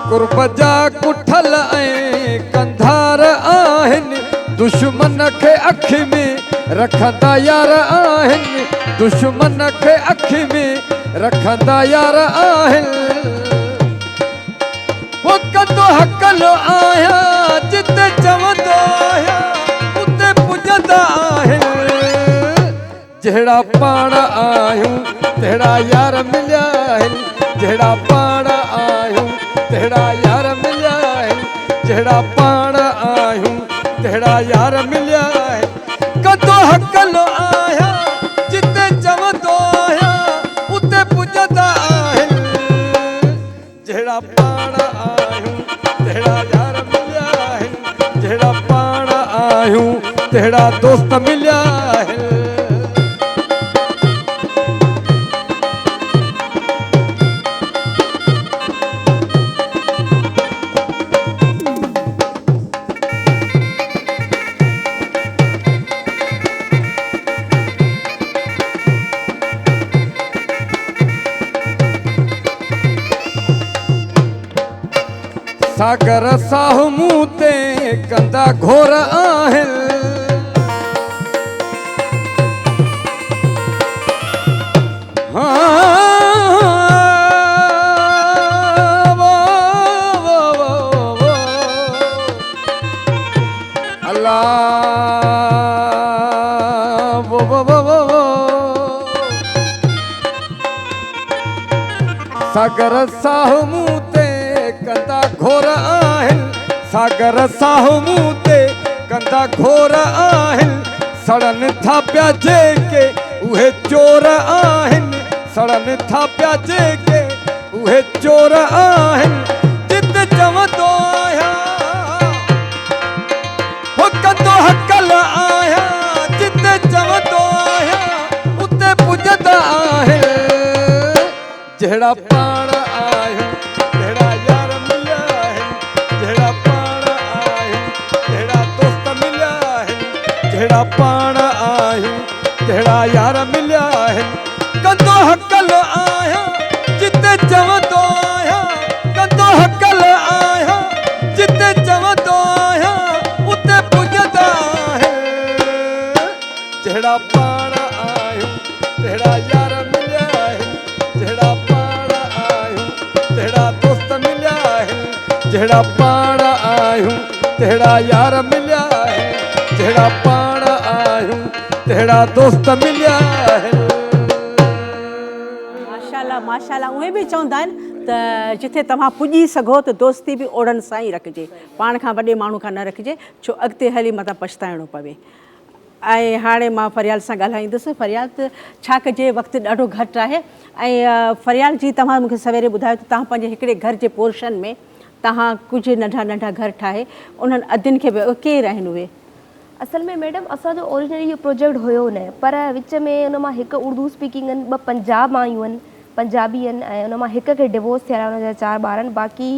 कुर्ब जा कुठल ऐं कंधार आहिनि दुश्मन खे अखि में रखंदा यार आहिनि दुश्मन खे अखि में रखंदा यार आहिनि कदों हकल आया जिते चवंदो आया उते पुजंदा आहिनि जहिड़ा पाण आहियूं तहिड़ा यार मिलिया आहिनि जहिड़ा पाण आहियूं तहिड़ा यार मिलिया आहिनि जहिड़ा पाण आहियूं तहिड़ा यार मिलिया आहिनि कदों हकल आया जिते चवंदो आया उते पुजंदा आहिनि जहिड़ा पाण आहियूं तहिड़ा यार मिलिया आहिनि जहिड़ा पाण आहियूं तहिड़ा दोस्त मिलिया आहिनि सागर साहु मूं ते कंदा घोर आहिनि सागर साहु मूं ते कंदा घोर आहिनि सागर साहु मूं ते कंदा घोर आहिनि सड़न था पिया जेके उहे चोर आहिनि सड़न था पिया जेके उहे चोर आहिनि जिते चवंदो आया हो कंदो हकल आया जिते चवंदो आया उते पुजंदा आहिनि जहिड़ा पाण आहियूं तहिड़ा यार मिलिया आहिनि जहिड़ा पाण आहियूं तहिड़ा दोस्त मिलिया आहिनि जहिड़ा पाण आहियूं तहिड़ा यार मिलिया आहिनि कंदो हकल आया जिते चवंदो आया कंदो हकल आया जिते चवंदो आया उते पुजंदा आहिनि जहिड़ा पाण आहियूं तहिड़ा यार मिलिया आहिनि जहिड़ा जहिड़ा पाण आहियूं तहिड़ा यार मिलिया आहिनि जहिड़ा पाण आहियूं तहिड़ा दोस्त मिलिया आहिनि माशाल्लाह माशाल्लाह उहे बि चवंदा आहिनि त जिथे तव्हां पुॼी सघो त दोस्ती बि ओड़नि सां ई रखिजे पाण खां वॾे माण्हू खां न रखिजे छो अॻिते हली मथां पछताइणो पवे ऐं हाणे मां फरियाल सां ॻाल्हाईंदुसि फरियाल छा कजे वक़्तु ॾाढो घटि आहे ऐं फरियाल जी तव्हां मूंखे सवेरे ॿुधायो त तव्हां पंहिंजे हिकिड़े घर जे पोर्शन में तव्हां कुझु नंढा नंढा घर ठाहे उन्हनि अदियुनि खे केरु आहिनि उहे असल में मैडम असांजो ओरिजिनली इहो प्रोजेक्ट हुयो न पर विच में उन मां हिकु उर्दू स्पीकिंग आहिनि ॿ पंजाब मायूं आहिनि पंजाबी आहिनि ऐं उन मां हिक खे डिवोर्स थियल आहे उनजा 4 ॿार आहिनि बाक़ी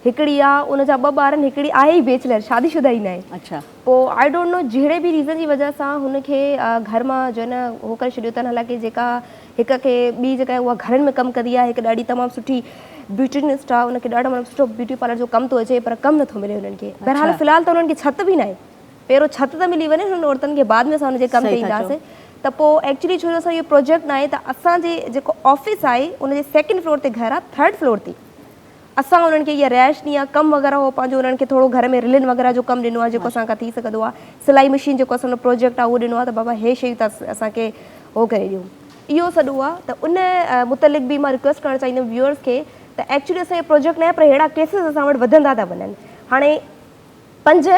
हिकिड़ी आहे उनजा 2 ॿार आहिनि हिकिड़ी आहे ई बैचलर शादीशुदा ई न आहे अच्छा पोइ आई डोंट नो जहिड़े बि रीज़न जी वजह सां हुनखे घर मां जो न हो करे छॾियो अथनि हालांकि जेका हिक खे ॿी जेका आहे उहा घरनि में कमु कंदी आहे हिकु ॾाढी तमामु सुठी ब्यूटिनिस्ट आहे उनखे ॾाढो मतिलबु सुठो ब्यूटी पार्लर जो कमु थो अचे पर कमु नथो मिले हुननि खे बहरहाल फ़िलहाल त हुननि खे छित बि न आहे पहिरियों छित त मिली वञे हुन औरतुनि खे बाद में असां हुनजे कमु ते ईंदासीं त पोइ एक्चुअली छो जो असां इहो प्रोजेक्ट न आहे त असांजे जेको ऑफिस आहे उनजे 2nd फ्लोर ते घर आहे 3rd फ्लोर ते असां उन्हनि खे इहा रिहाइश ॾिनी आहे कमु वग़ैरह हो पंहिंजो उन्हनि खे थोरो घर में रिलिन वग़ैरह जो कमु ॾिनो आहे जेको असांखां थी सघंदो आहे सिलाई मशीन जेको असांजो प्रोजेक्ट आहे उहो ॾिनो आहे त बाबा हे शयूं त असांखे हो करे ॾियो इहो सॼो आहे त उन मुतलिक़ बि मां रिक्वेस्ट करणु चाहींदमि व्यूअर्स खे त एक्चुअली असां इहो प्रोजेक्ट न आहे पर अहिड़ा केसिस असां वटि वधंदा था वञनि हाणे 5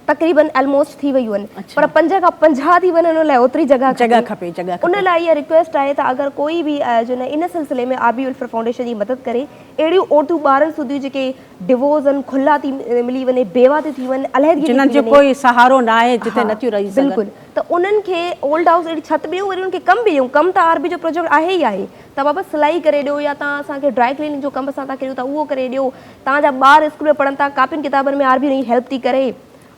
तक़रीबन ऑलमोस्ट थी वियूं आहिनि पर 5 खां 50 थी वञनि उन लाइ ओतिरी जॻह खपे उन लाइ इहा रिक्वेस्ट आहे त अगरि कोई बि जो न इन सिलसिले में आबी उल्फर फाउंडेशन जी मदद करे अहिड़ियूं औरतूं ॿारनि सूदियूं जेके डिवोर्स आहिनि खुला थी मिली वञे बेवा थी थी वञे अलहदगी जिन्हनि जो कोई सहारो न आहे जिते नथियूं रही सघनि बिल्कुलु त उन्हनि खे ओल्ड हाउस अहिड़ी छित ॾियूं वरी उन्हनि खे कमु बि ॾियूं कमु त आरबी जो प्रोजेक्ट आहे ई आहे त बाबा सिलाई करे ॾियो या तव्हां असांखे ड्राई क्लीनिंग जो कमु असां तव्हांखे ॾियूं था उहो करे ॾियो तव्हांजा ॿार स्कूल में पढ़नि था कापियुनि किताबनि में आरबी उनजी हेल्प थी करे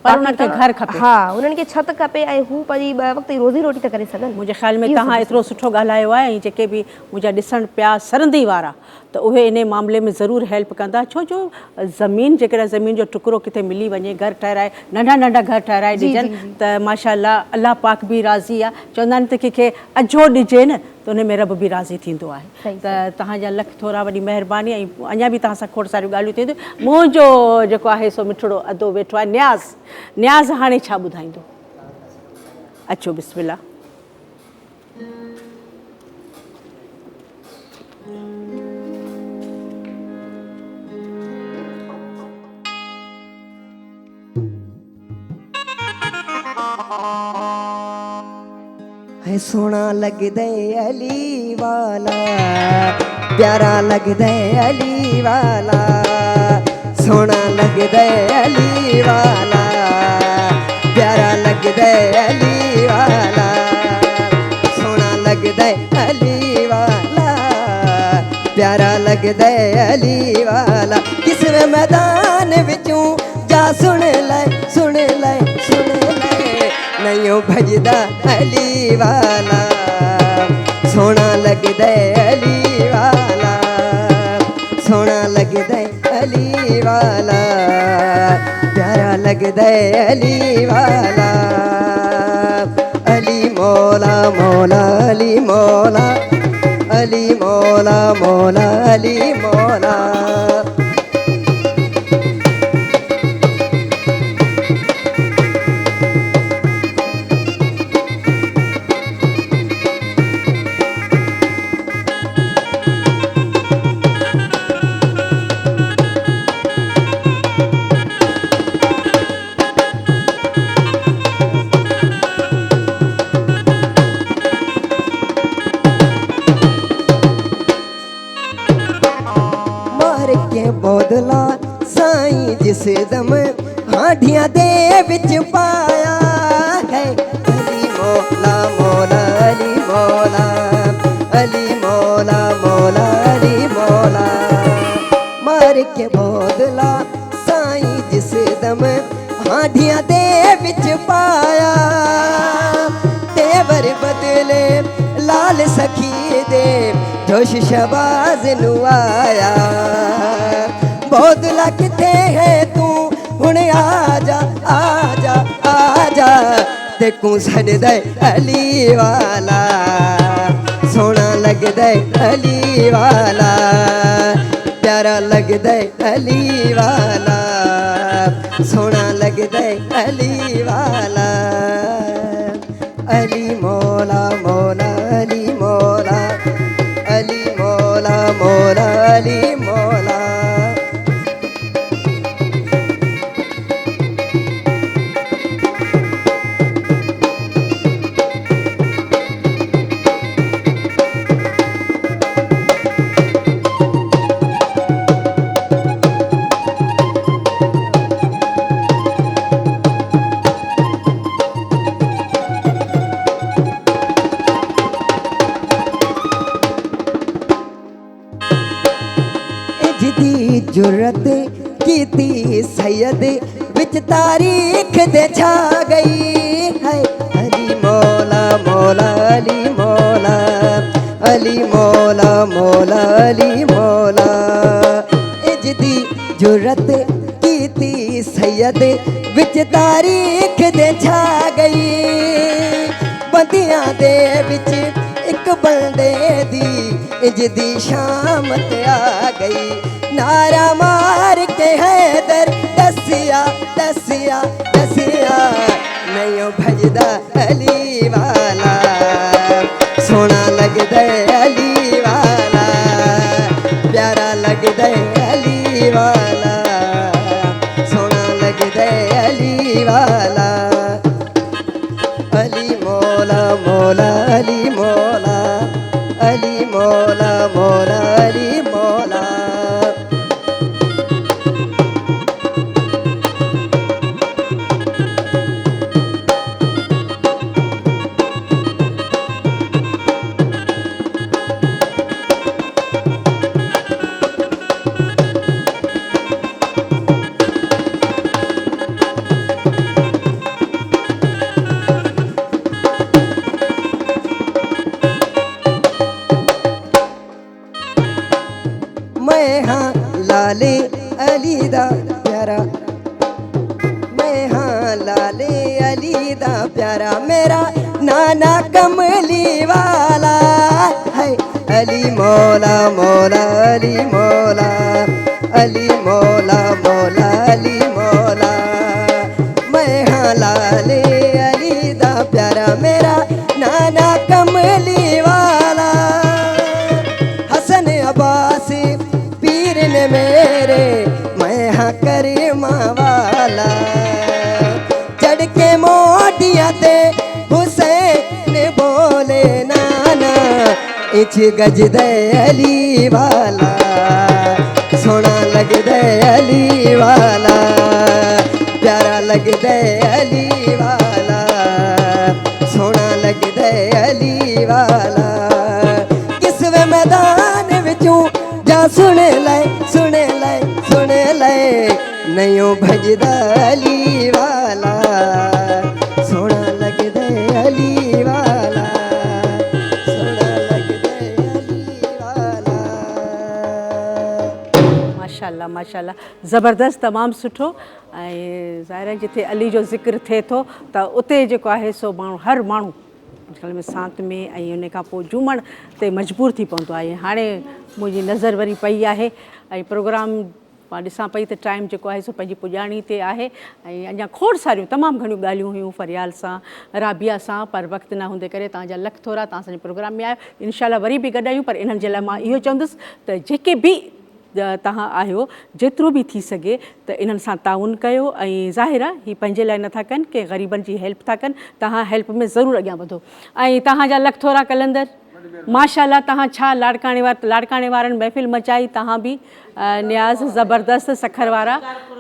पर उन्हनि खे घर खपे हा उन्हनि खे छित खपे ऐं हू पंहिंजी 2 वक़्त जी रोज़ी रोटी था करे सघनि मुंहिंजे ख़्याल में तव्हां एतिरो सुठो ॻाल्हायो आहे ऐं जेके बि मुंहिंजा ॾिसण पिया सरंदी वारा त उहे इन मामले में ज़रूरु हेल्प कंदा छो जो ज़मीन जेकॾहिं ज़मीन जो टुकड़ो किथे मिली वञे घर ठहिराए नंढा नंढा घर ठहिराए ॾिजनि त माशाल्लाह अलाह पाक बि राज़ी आहे चवंदा आहिनि त कंहिंखे अझो ॾिजे न त उन में रब बि राज़ी थींदो आहे। सही, त तव्हांजा लख थोरा वॾी महिरबानी, ऐं अञा बि तव्हां सां खोड़ सारियूं ॻाल्हियूं थींदियूं। मुंहिंजो जेको आहे सो मिठड़ो अदो वेठो आहे न्याज़ हाणे छा ॿुधाईंदो? अचो बिस्मिल्लाह। है सोना लगदे अली वाला, प्यारा लगदे अली वाला, सोना लगदे अली वाला, प्यारा लगदे अली वाला, सोना लगदे अली वाला, प्यारा लगदे अली वाला। किसवे मैदान विचों जा सुन ले, सुन ले, सुन ले, नहीं भजदा अली वाला, सोना लगदे अली वाला, सोना लगदे अली वाला, प्यारा लगदे अली वाला। अली मौला मौला अली मौला, अली मौला मौला अली मौला। बोदला साईं जिस दम हांडियां दे विच पाया है। अली मौला मौला अली मौला, अली मौला मौला अली मौला। मार के बोदला साईं जिस दम हांडियां दे विच पाया, तेवर बदले लाल सखी दे जोश शबाज नू आया। बोदला किथे है तू हुण आजा आजा आजा, देखूं छड्डदा अली वाला, सोना लगदा अली वाला, प्यारा लगदा अली वाला, सोना लगदा अली वाला। अली मौला मौला अली मौला, अली मौला मौला अली मौला। जिदी जुरत कीती सैयद विच तारीख दे छा गई है। अली मौला मौला अली मौला, अली मौला मौला अली मौला। जिदी जुरत कीती सैयद विच तारीख दे छा गई, बंदियां दे विच एक बंदे दी इजदी शामत आ गई। नारा मार के हैदर दसिया दसिया दसिया, नहीं भजदा अली वाला, सोना लगदा अली वाला, प्यारा लगदा अली वाला, सोना लगदा अली वाला। अली मौला मौला अली मौला, अली मौला मौला अली मौला। मैं हाँ लाले अली दा प्यारा, मैं हाँ लाले अली दा प्यारा, मेरा नाना कमली वाला। अली मौला मौला अली मौला अली मौला मौला अली मौला मैं हाँ लाले अली दा प्यारा मेरा नाना कमली वाला हसन अब्बास पीर ने मेरे मैं हाँ करीमा वाला चढ़ के मोटिया ते हुसैन बोले नाना इच गज दे अली वाला सोना लग दे अली वाला प्यारा लग दे अली वाला सोना लग दे अली वाला किसवे मैदान विचों जा सुन ले सुन ले सुन ले नयो भजदा अली वाला सोना लग दे अली वाला सोना लग दे अली वाला माशाल्लाह माशाल्लाह ज़बरदस्त तमामु सुठो ऐं ज़ाहिर आहे जिथे अली जो ज़िक्र थिए थो त उते जेको आहे सो माण्हू हर माण्हू अॼुकल्ह में सांत में ऐं उन खां पोइ झूमण ते मजबूर थी पवंदो आहे हाणे मुंहिंजी नज़र वरी पई आहे ऐं प्रोग्राम मां ॾिसां पई त टाइम जेको आहे सो पंहिंजी पुॼाणी ते आहे ऐं अञा खोड़ सारियूं तमामु घणियूं ॻाल्हियूं हुयूं फरियाल सां राबिया सां पर वक़्तु न हूंदे करे तव्हांजा लख थोरा तव्हां असांजे प्रोग्राम में आयो इनशाला वरी बि गॾायूं पर इन्हनि जे लाइ मां इहो चवंदुसि त जेके बि तव्हां आहियो जेतिरो बि थी सघे त इन्हनि सां ताउन कयो ऐं ज़ाहिर आहे हीअ पंहिंजे लाइ नथा कनि के ग़रीबनि जी हेल्प था कनि तव्हां हेल्प में ज़रूरु अॻियां वधो ऐं तव्हांजा लख थोरा कलंदर माशाल्लाह तव्हां छा लाड़काणे वारनि महफ़िल मचाई तव्हां बि न्याज़ ज़बरदस्त सखर वारा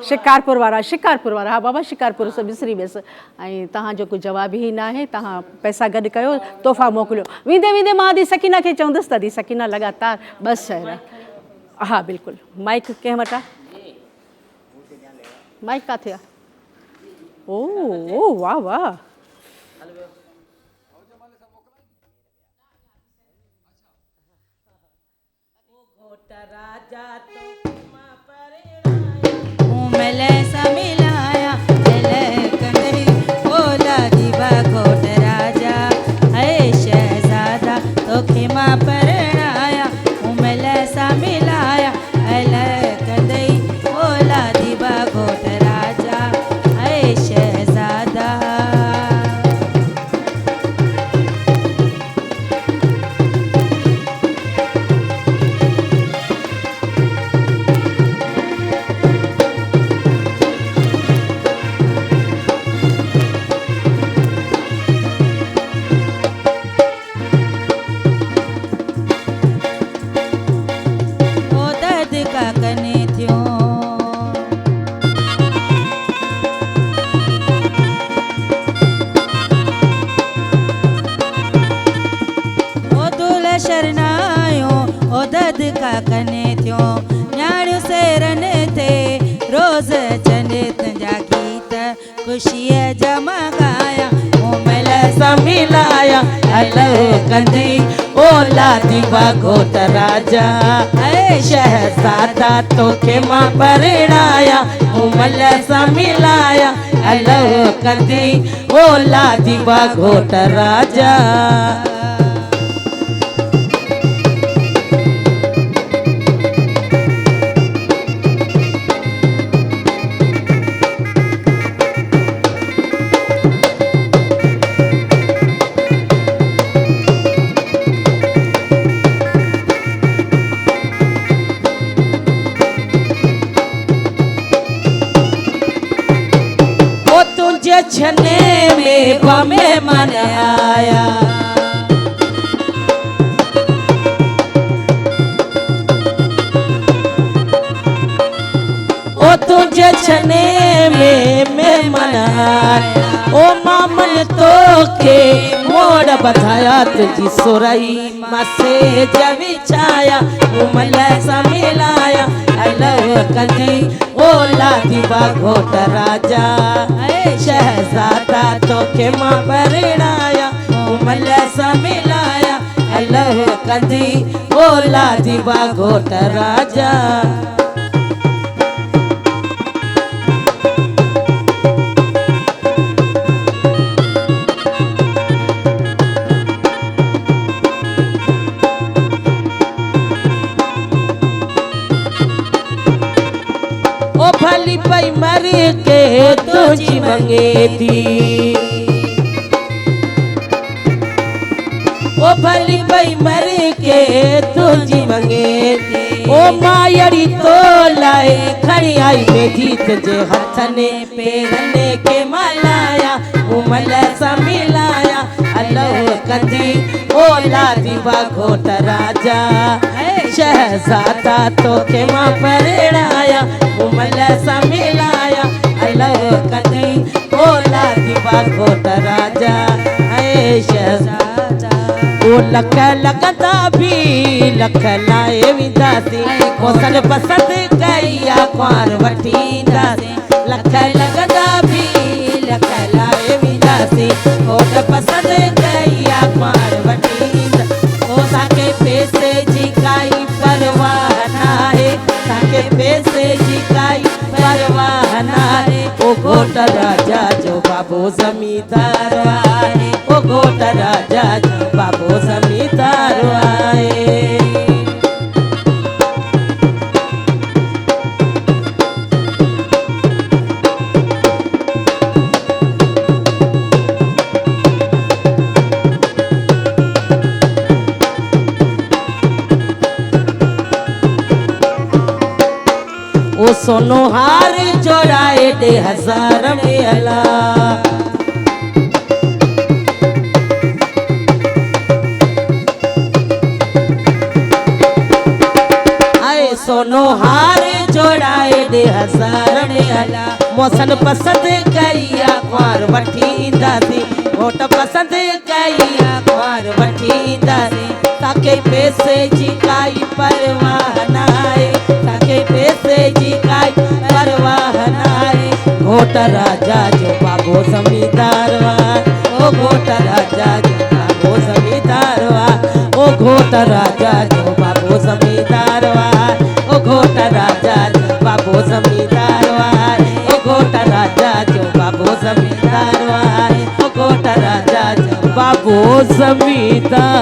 शिकारपुर वारा हा बाबा शिकारपुर सभु विसरी वियसि ऐं तव्हांजो कुझु जवाब ई न आहे तव्हां पैसा गॾु कयो तोहफ़ा मोकिलियो वेंदे वेंदे मां दी सकीना खे चवंदसि त दी सकीना लॻातार बसि शहर हा बिल्कुलु माइक कंहिं वटि आहे माइक किथे आहे ओ वाह वाह मिले समिलाया मिले कंदरी बोला दीवा घोट राजा है शहजादा तो खिमा परणाया मिले समिलाया मिले कंदरी बोला दीवा घोट राजा है शहजादा शरणायो ओ दद का कने थियो न्याणियूं सेरन थे रोज़ चंडे तंजा गीत ख़ुशीअ जमा गाया ओ मिल समिलाया अलो कंदी ओला दीवा घोट राजा ऐ शहजादा तोखे मां परणाया ओ मिल समिलाया अलो कंदी ओला दीवा घोट राजा छने में बमे मन आया ओ तुझे छने में मन आया ओ मामन तो के मोड़ बधाया तुझी सुरई मसे जवी छाया उमल समिलाया अलग कंदी ओला दीवा घोट राजा शहजादा तो के मां परणाया उमल समिलाया अलग कंदी ओला दीवा घोट राजा मंगे थी ओ भली पई मर के तुझी मंगे थी ओ मायड़ी तो लाए खड़ी आई बेटी तुझे हथने पेरने के मलाया उमल सा मिलाया अल्लाह कंदी ओ लादीवा घोट राजा शहजादा तो के मां परणाया उमल सा मिलाया अल्लाह कंदी ओ लादीवा घोट राजा शहजादा ओ लख लगदा भी लख लाए विंदासी कोसल पसंद कईया क्वार वठींदासी लख लगदा भी लख लाए विंदासी कोट पसंद कईया क्वार वठींदा ओ ताके पैसे जी काई परवाह नाहे ताके पैसे जी काई परवाह नाहे ओ घोट राजा जो बाबू जमींदार आए ओ घोट राजा जो बाबू जमींदार आए ओ सोनो हार जोड़ाए दे हजार में अला आए सोनो हार जोड़ाए दे हजार में अला मौसन पसंद कईया क्वार वठींदासी वोट पसंद कईया क्वार वठींदासी ताके पैसे जी काई परवाह नाए ताके पैसे जी काई परवाह नाए घोट राजा जो बाबू जमींदार ओ घोट राजा जो बाबू जमींदार ओ घोट राजा जो बाबू जमींदार ओ घोट राजा जो बाबू जमींदार ओ घोट राजा जो बाबू जमींदार ओ घोट राजा जो बाबू जमींदार